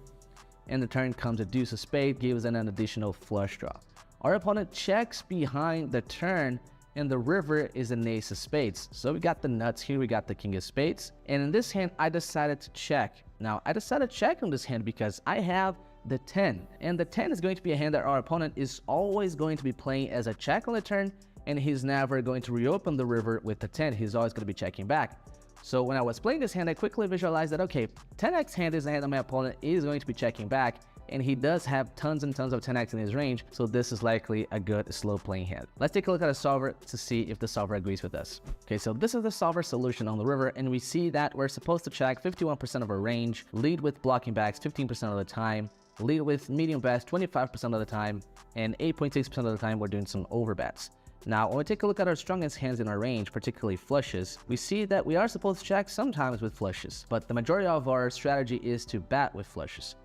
And the turn comes a deuce of spade, gives an additional flush draw. Our opponent checks behind the turn, and the river is an ace of spades. So we got the nuts here, we got the king of spades. And in this hand, I decided to check. Now, I decided to check on this hand because I have the 10. And the 10 is going to be a hand that our opponent is always going to be playing as a check on the turn, and he's never going to reopen the river with the 10. He's always going to be checking back. So when I was playing this hand, I quickly visualized that, okay, 10x hand is a hand that my opponent is going to be checking back, and he does have tons and tons of 10x in his range, so this is likely a good slow playing hand. Let's take a look at a solver to see if the solver agrees with us. Okay, so this is the solver solution on the river, and we see that we're supposed to check 51% of our range, lead with blocking backs 15% of the time, lead with medium bets 25% of the time, and 8.6% of the time we're doing some overbets. Now, when we take a look at our strongest hands in our range, particularly flushes, we see that we are supposed to check sometimes with flushes, but the majority of our strategy is to bet with flushes.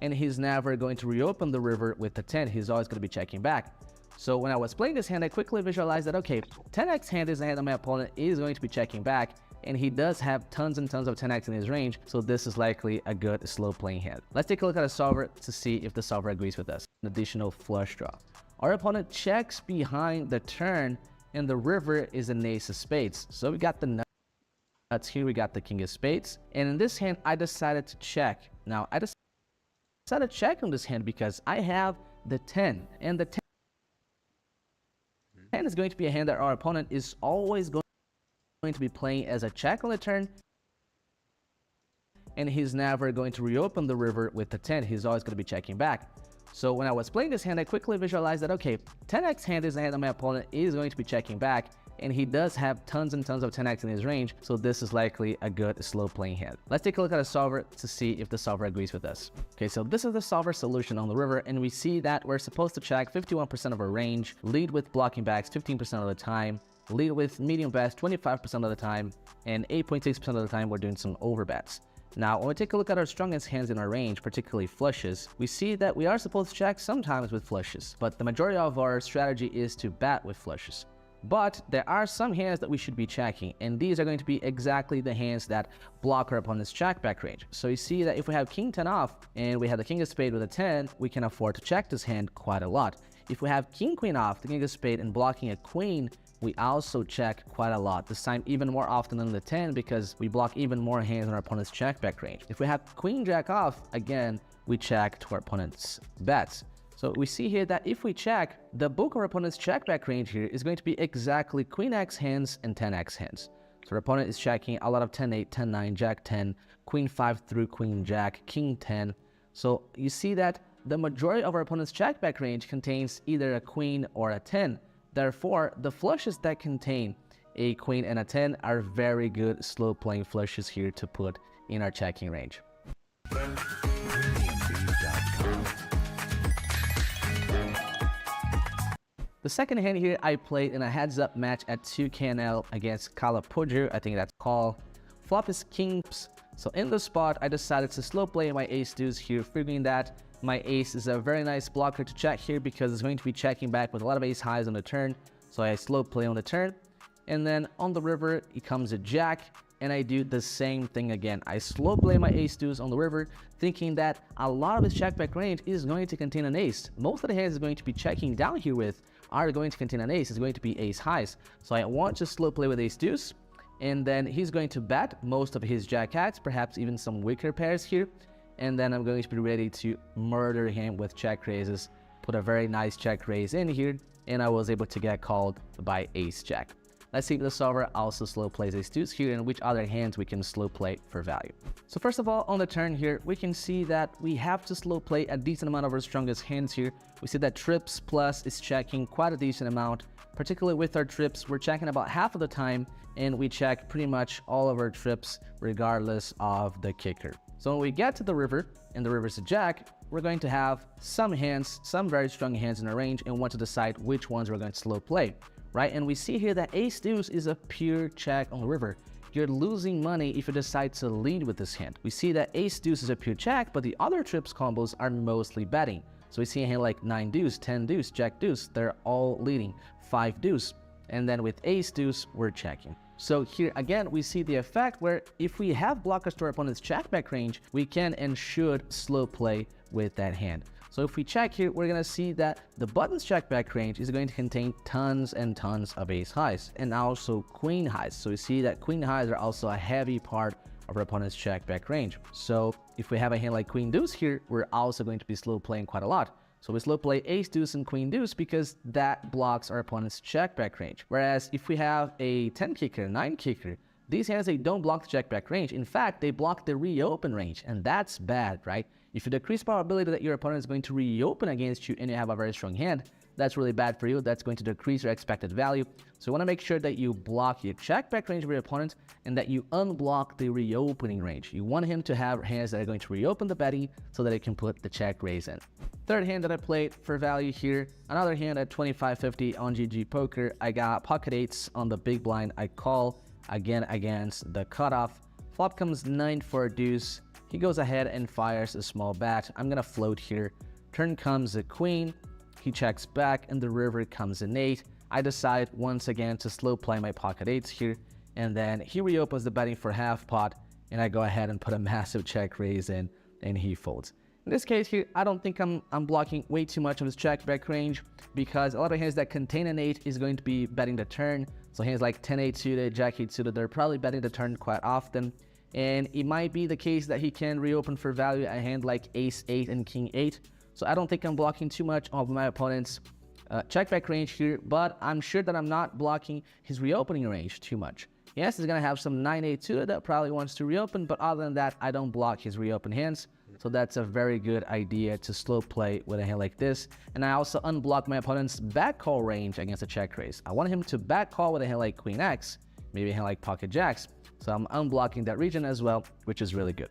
And he's never going to reopen the river with the 10. He's always going to be checking back. So when I was playing this hand, I quickly visualized that, okay, 10x hand is a hand that my opponent is going to be checking back, and he does have tons and tons of 10x in his range, so this is likely a good slow playing hand. Let's take a look at a solver to see if the solver agrees with us. An additional flush draw. Our opponent checks behind the turn, and the river is an ace of spades. So we got the nuts here, we got the king of spades, and in this hand, I decided to check. Now, I decided to check on this hand because I have the 10, and the 10 is going to be a hand that our opponent is always going to be playing as a check on the turn, and he's never going to reopen the river with the 10. He's always going to be checking back. So when I was playing this hand, I quickly visualized that, okay, 10x hand is a hand that my opponent is going to be checking back, and he does have tons and tons of 10x in his range, so this is likely a good slow playing hand. Let's take a look at a solver to see if the solver agrees with us. Okay, so this is the solver solution on the river, and we see that we're supposed to check 51% of our range, lead with blocking backs 15% of the time, lead with medium bets 25% of the time, and 8.6% of the time we're doing some overbets. Now, when we take a look at our strongest hands in our range, particularly flushes, we see that we are supposed to check sometimes with flushes, but the majority of our strategy is to bet with flushes. But there are some hands that we should be checking, and these are going to be exactly the hands that block our opponent's check back range. So you see that if we have King 10 off, and we have the King of Spade with a 10, we can afford to check this hand quite a lot. If we have King Queen off, the King of Spade, and blocking a Queen, we also check quite a lot, this time even more often than the 10 because we block even more hands in our opponent's check back range. If we have Queen Jack off, again, we check to our opponent's bets. So we see here that if we check, the bulk of our opponent's check back range here is going to be exactly Queen X hands and 10X hands. So our opponent is checking a lot of 10-8, 10-9, Jack 10, Queen 5 through Queen Jack, King 10. So you see that the majority of our opponent's check back range contains either a Queen or a 10. Therefore, the flushes that contain a Queen and a 10 are very good slow playing flushes here to put in our checking range. The second hand here I played in a heads-up match at 2KNL against Kalapudru, I think that's called. Flop is kings, so in the spot I decided to slow play my ace deuce here, figuring that My ace is a very nice blocker to check here because it's going to be checking back with a lot of ace highs on the turn. So I slow play on the turn. And then on the river, it comes a jack. And I do the same thing again. I slow play my ace deuce on the river, thinking that a lot of his check back range is going to contain an ace. Most of the hands is going to be checking down here with are going to contain an ace. It's going to be ace highs. So I want to slow play with ace deuce. And then he's going to bet most of his jack hats, perhaps even some weaker pairs here. And then I'm going to be ready to murder him with check raises, put a very nice check raise in here, and I was able to get called by ace jack. Let's see if the solver also slow plays ace deuce here and which other hands we can slow play for value. So first of all, on the turn here, we can see that we have to slow play a decent amount of our strongest hands here. We see that trips plus is checking quite a decent amount. Particularly with our trips, we're checking about half of the time, and we check pretty much all of our trips regardless of the kicker. So when we get to the river, and the river's a jack, we're going to have some hands, some very strong hands in our range, and want to decide which ones we're going to slow play, right? And we see here that ace deuce is a pure check on the river. You're losing money if you decide to lead with this hand. We see that ace deuce is a pure check, but the other trips combos are mostly betting. So we see a hand like 9 deuce, 10 deuce, jack deuce, they're all leading, 5 deuce. And then with ace deuce, we're checking. So here again, we see the effect where if we have blockers to our opponent's check back range, we can and should slow play with that hand. So if we check here, we're going to see that the button's check back range is going to contain tons and tons of ace highs and also queen highs. So we see that queen highs are also a heavy part of our opponent's check back range. So if we have a hand like queen deuce here, we're also going to be slow playing quite a lot. So we slow play ace deuce and queen deuce because that blocks our opponent's check back range. Whereas if we have a 10 kicker, 9 kicker, these hands, they don't block the check back range. In fact, they block the reopen range, and that's bad, right? If you decrease probability that your opponent is going to reopen against you and you have a very strong hand, that's really bad for you. That's going to decrease your expected value. So you want to make sure that you block your check back range of your opponent and that you unblock the reopening range. You want him to have hands that are going to reopen the betting so that it can put the check raise in. Third hand that I played for value here, another hand at 25.50 on GG Poker. I got pocket eights on the big blind. I call again against the cutoff. Flop comes 9 for a deuce. He goes ahead and fires a small bet. I'm gonna float here. Turn comes a queen. He checks back and the river comes an 8. I decide once again to slow play my pocket eights here, and then he reopens the betting for half pot, and I go ahead and put a massive check raise in, and he folds. In this case here, I don't think I'm blocking way too much of his check back range because a lot of hands that contain an 8 is going to be betting the turn. So hands like 10-8 suited, Jack-8 suited, they're probably betting the turn quite often. And it might be the case that he can reopen for value a hand like Ace-8 and King-8. So I don't think I'm blocking too much of my opponent's check back range here, but I'm sure that I'm not blocking his reopening range too much. Yes, he's going to have some 9-8 suited that probably wants to reopen, but other than that, I don't block his reopen hands. So that's a very good idea to slow play with a hand like this. And I also unblock my opponent's back call range against a check raise. I want him to back call with a hand like Queen X, maybe a hand like Pocket Jacks. So I'm unblocking that region as well, which is really good.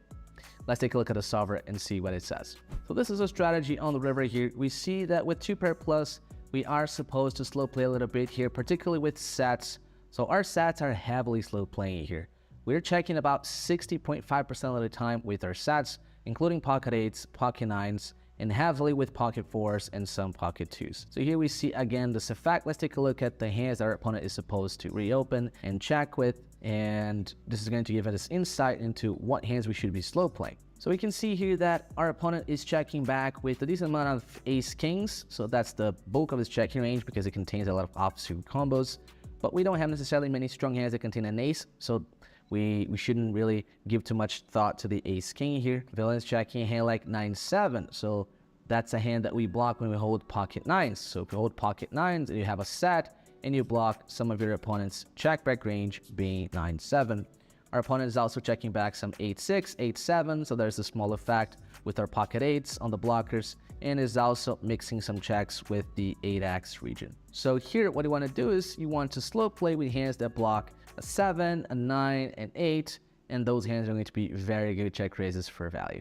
Let's take a look at the solver and see what it says. So this is a strategy on the river here. We see that with 2 pair plus, we are supposed to slow play a little bit here, particularly with sets. So our sets are heavily slow playing here. We're checking about 60.5% of the time with our sets, including pocket 8s, pocket 9s, and heavily with pocket 4s and some pocket 2s. So here we see again this effect. Let's take a look at the hands that our opponent is supposed to reopen and check with, and this is going to give us insight into what hands we should be slow playing. So we can see here that our opponent is checking back with a decent amount of ace kings, so that's the bulk of his checking range because it contains a lot of offsuit combos, but we don't have necessarily many strong hands that contain an ace, so we shouldn't really give too much thought to the ace king here. Villain's checking a hand like 9-7, so that's a hand that we block when we hold pocket 9s. So if you hold pocket 9s and you have a set and you block some of your opponent's check back range being 9-7. Our opponent is also checking back some 8-6, 8-7, so there's a small effect with our pocket 8s on the blockers, and is also mixing some checks with the 8x region. So here what you want to do is you want to slow play with hands that block a 7, a 9, and 8, and those hands are going to be very good check raises for value.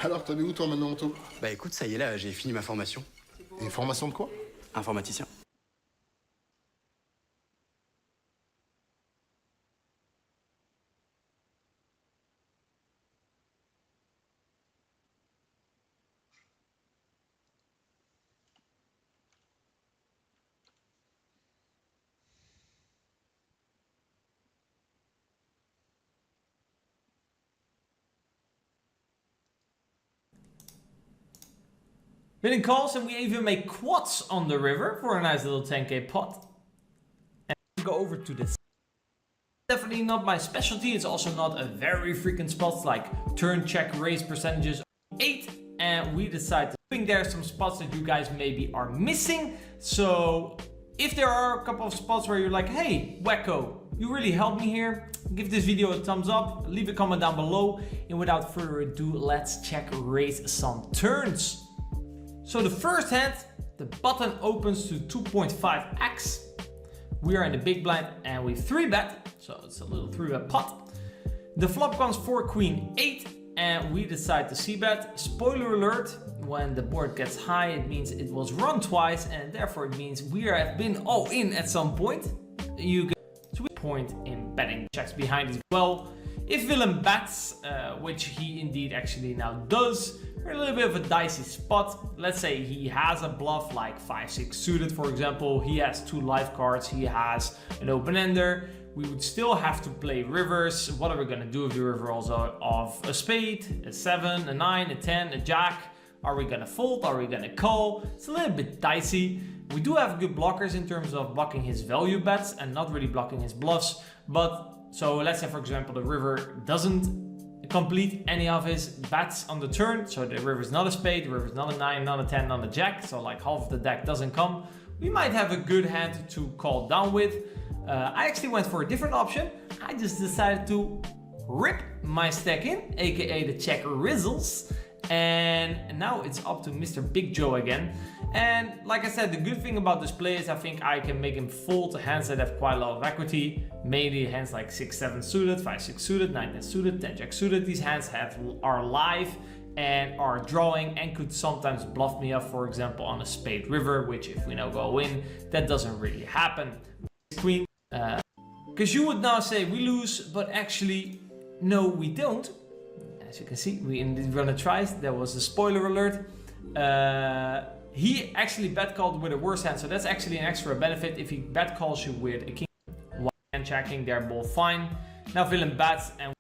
Alors, t'en es où toi maintenant, Otto? Bah écoute, ça y est là, j'ai fini ma formation. Et formation de quoi? Informaticien. Winning calls, and we even make quads on the river for a nice little 10k pot. And we go over to this. Definitely not my specialty. It's also not a very frequent spot like turn, check, raise percentages 8. And we decide to think there are some spots that you guys maybe are missing. So if there are a couple of spots where you're like, hey, Wacko, you really helped me here, give this video a thumbs up, leave a comment down below. And without further ado, let's check raise some turns. So the first hand, the button opens to 2.5x. We are in the big blind and we 3-bet, so it's a little 3-bet pot. The flop comes 4 queen 8 and we decide to c-bet. Spoiler alert, when the board gets high, it means it was run twice and therefore it means we have been all in at some point. You get a point in betting. Checks behind as well. If Willem bets, which he indeed actually now does, we're in a little bit of a dicey spot. Let's say he has a bluff like 5-6 suited, for example. He has 2 live cards. He has an open-ender. We would still have to play rivers. What are we gonna do with the river also of a spade, a 7, a 9, a 10, a jack? Are we gonna fold? Are we gonna call? It's a little bit dicey. We do have good blockers in terms of blocking his value bets and not really blocking his bluffs. But so let's say, for example, the river doesn't complete any of his bets on the turn. So the river is not a spade, the river is not a 9, not a 10, not a jack. So like half of the deck doesn't come. We might have a good hand to call down with. I actually went for a different option. I just decided to rip my stack in, aka the check rizzles. And now it's up to Mr. Big Joe again. And like I said, the good thing about this play is I think I can make him fold to hands that have quite a lot of equity. Mainly hands like 6-7 suited, 5-6 suited, 9-10 suited, 10-jack suited. These hands are live and are drawing and could sometimes bluff me up, for example, on a spade river, which if we now go in, that doesn't really happen. Queen, because you would now say we lose, but actually, no, we don't. As you can see, we indeed run a tries. There was a spoiler alert. He actually bet called with a worse hand, so that's actually an extra benefit. If he bet calls you with a king, one hand checking, they're both fine. Now Willem bets, and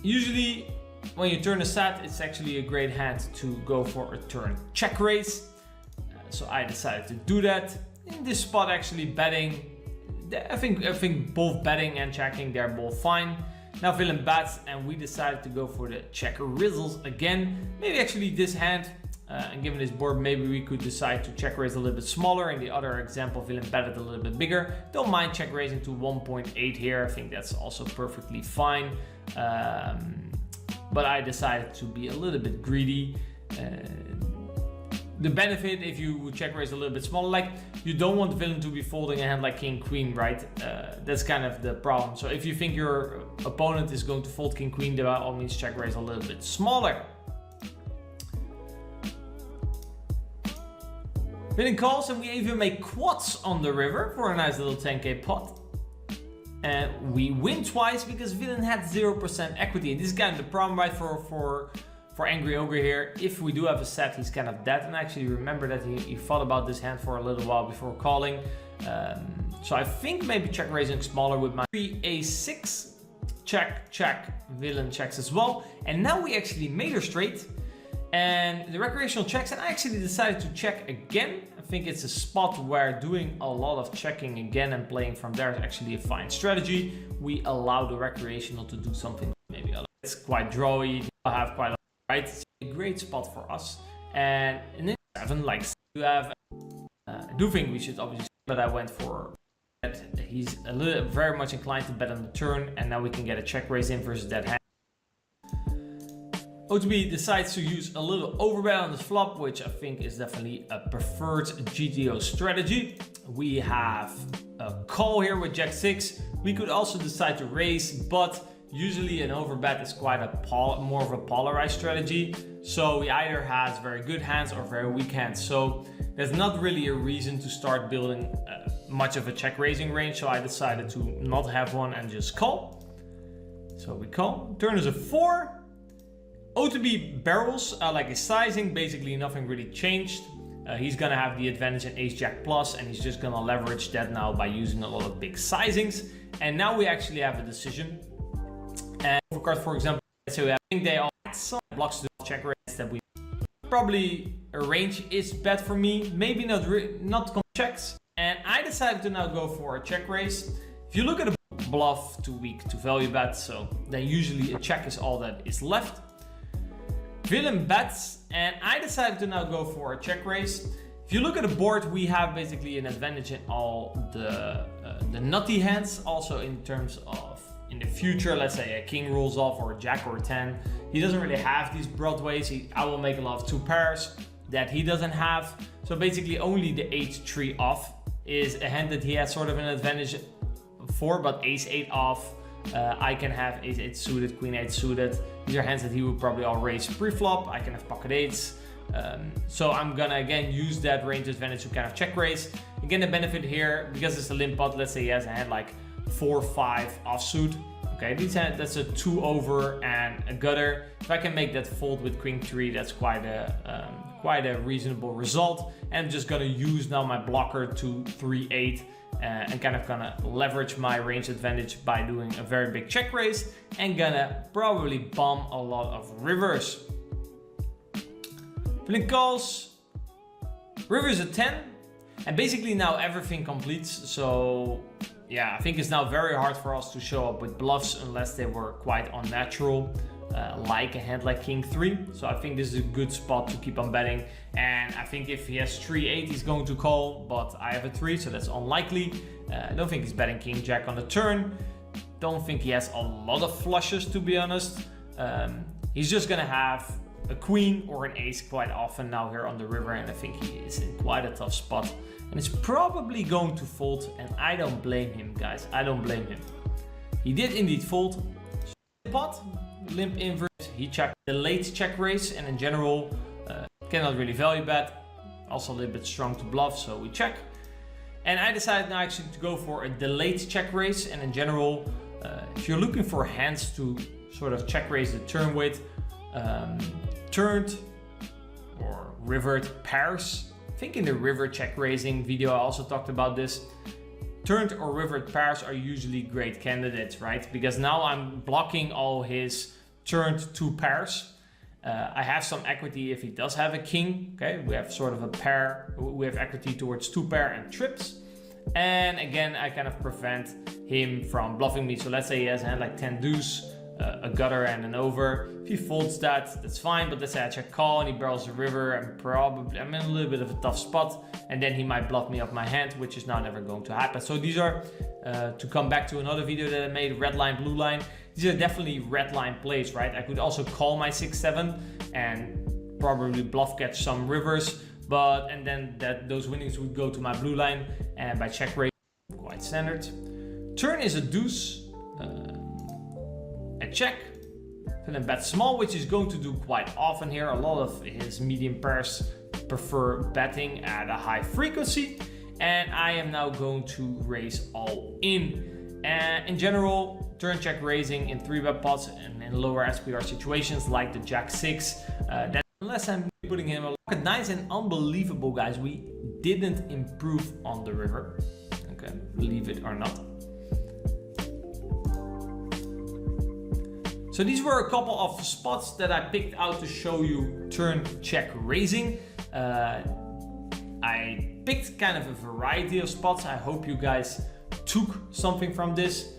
usually when you turn a set, it's actually a great hand to go for a turn check raise. So I decided to do that. In this spot, actually betting, I think both betting and checking, they're both fine. Now Willem bets, and we decided to go for the check rizzles again. Maybe actually this hand. And given this board, maybe we could decide to check raise a little bit smaller. In the other example, Willem betted a little bit bigger. Don't mind check raising to 1.8 here. I think that's also perfectly fine. But I decided to be a little bit greedy. The benefit, if you would check raise a little bit smaller, like you don't want the villain to be folding a hand like king queen, right? That's kind of the problem. So if you think your opponent is going to fold king queen, then by all means check raise a little bit smaller. Winning calls, and we even make quads on the river for a nice little 10k pot. And we win twice because villain had 0% equity. And this is kind of the problem, right, for Angry Ogre here. If we do have a set, he's kind of dead. And I actually remember that he thought about this hand for a little while before calling. So I think maybe check raising smaller with my 3a6. Check, check, villain checks as well. And now we actually made her straight. And the recreational checks, and I actually decided to check again. I think it's a spot where doing a lot of checking again and playing from there is actually a fine strategy. We allow the recreational to do something maybe other. It's quite drawy, I have quite a lot, right? It's a great spot for us. And in this 7, like you have, I do think we should obviously, but I went for that. He's a little, very much inclined to bet on the turn, and now we can get a check raise in versus that hand. OTB decides to use a little overbet on the flop, which I think is definitely a preferred GTO strategy. We have a call here with Jack 6. We could also decide to raise, but usually an overbet is quite a more of a polarized strategy. So he either has very good hands or very weak hands. So there's not really a reason to start building much of a check raising range. So I decided to not have one and just call. So we call. Turn is a 4. OTB barrels, like his sizing, basically nothing really changed. He's gonna have the advantage in Ace Jack plus, and he's just gonna leverage that now by using a lot of big sizings. And now we actually have a decision. And overcard, for example, so I think they all had some blocks to check raise that we Probably a range is bad for me, maybe not checks. And I decided to now go for a check raise. If you look at a bluff, too weak to value bet, so then usually a check is all that is left. Willem bets, and I decided to now go for a check raise. If you look at the board, we have basically an advantage in all the nutty hands. Also in terms of in the future, let's say a king rolls off or a jack or a 10. He doesn't really have these broadways. I will make a lot of 2 pairs that he doesn't have. So basically only the 8-3 off is a hand that he has sort of an advantage for, but ace-8 off, I can have ace-8 suited, queen-8 suited. These are hands that he would probably all raise pre-flop. I can have pocket 8s. So I'm gonna again use that range advantage to kind of check raise. Again, the benefit here, because it's a limp pot, let's say he has a hand like 4-5 offsuit. Okay, that's a 2 over and a gutter. If I can make that fold with queen 3, that's quite a reasonable result. And I'm just gonna use now my blocker to 3-8 and kind of gonna leverage my range advantage by doing a very big check raise and gonna probably bomb a lot of rivers. Filling calls, rivers at 10, and basically now everything completes. So yeah, I think it's now very hard for us to show up with bluffs unless they were quite unnatural, like a hand like king 3. So I think this is a good spot to keep on betting. And I think if he has 3-8, he's going to call, but I have a 3, so that's unlikely. I don't think he's betting king jack on the turn. Don't think he has a lot of flushes, to be honest. He's just gonna have a queen or an ace quite often now here on the river, and I think he is in quite a tough spot. And it's probably going to fold, and I don't blame him, guys. I don't blame him. He did indeed fold. Pot, limp invert, he checked the late check raise, and in general, cannot really value bet. Also a little bit strong to bluff, so we check. And I decided now actually to go for a delayed check raise, and in general, if you're looking for hands to sort of check raise the turn with, turned or rivered pairs. I think in the river check raising video I also talked about this. Turned or rivered pairs are usually great candidates, right? Because now I'm blocking all his turned 2 pairs. I have some equity if he does have a king. Okay, we have sort of a pair. We have equity towards 2 pair and trips. And again, I kind of prevent him from bluffing me. So let's say he has a hand like 10 deuce, a gutter and an over. If he folds that, that's fine. But let's say I check call and he barrels the river, I'm in a little bit of a tough spot. And then he might bluff me up my hand, which is now never going to happen. So these are, to come back to another video that I made, red line, blue line. These are definitely red line plays, right? I could also call my 6-7 and probably bluff catch some rivers. And then those winnings would go to my blue line, and by check raise, quite standard. Turn is a deuce, a check, and then bet small, which is going to do quite often here. A lot of his medium pairs prefer betting at a high frequency, and I am now going to raise all in. And in general, turn check raising in 3-bet pots and in lower SPR situations like the Jack 6, that unless I'm putting him a pocket 9s and unbelievable, guys, we didn't improve on the river. Okay, believe it or not. So these were a couple of spots that I picked out to show you turn check raising. I picked kind of a variety of spots. I hope you guys took something from this.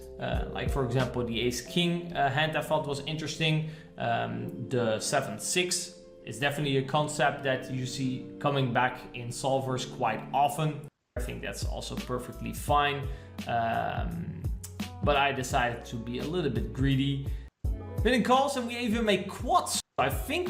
Like for example, the ace king hand I thought was interesting. The 7-6 is definitely a concept that you see coming back in solvers quite often. I think that's also perfectly fine. But I decided to be a little bit greedy. Winning calls, and we even make quads. I think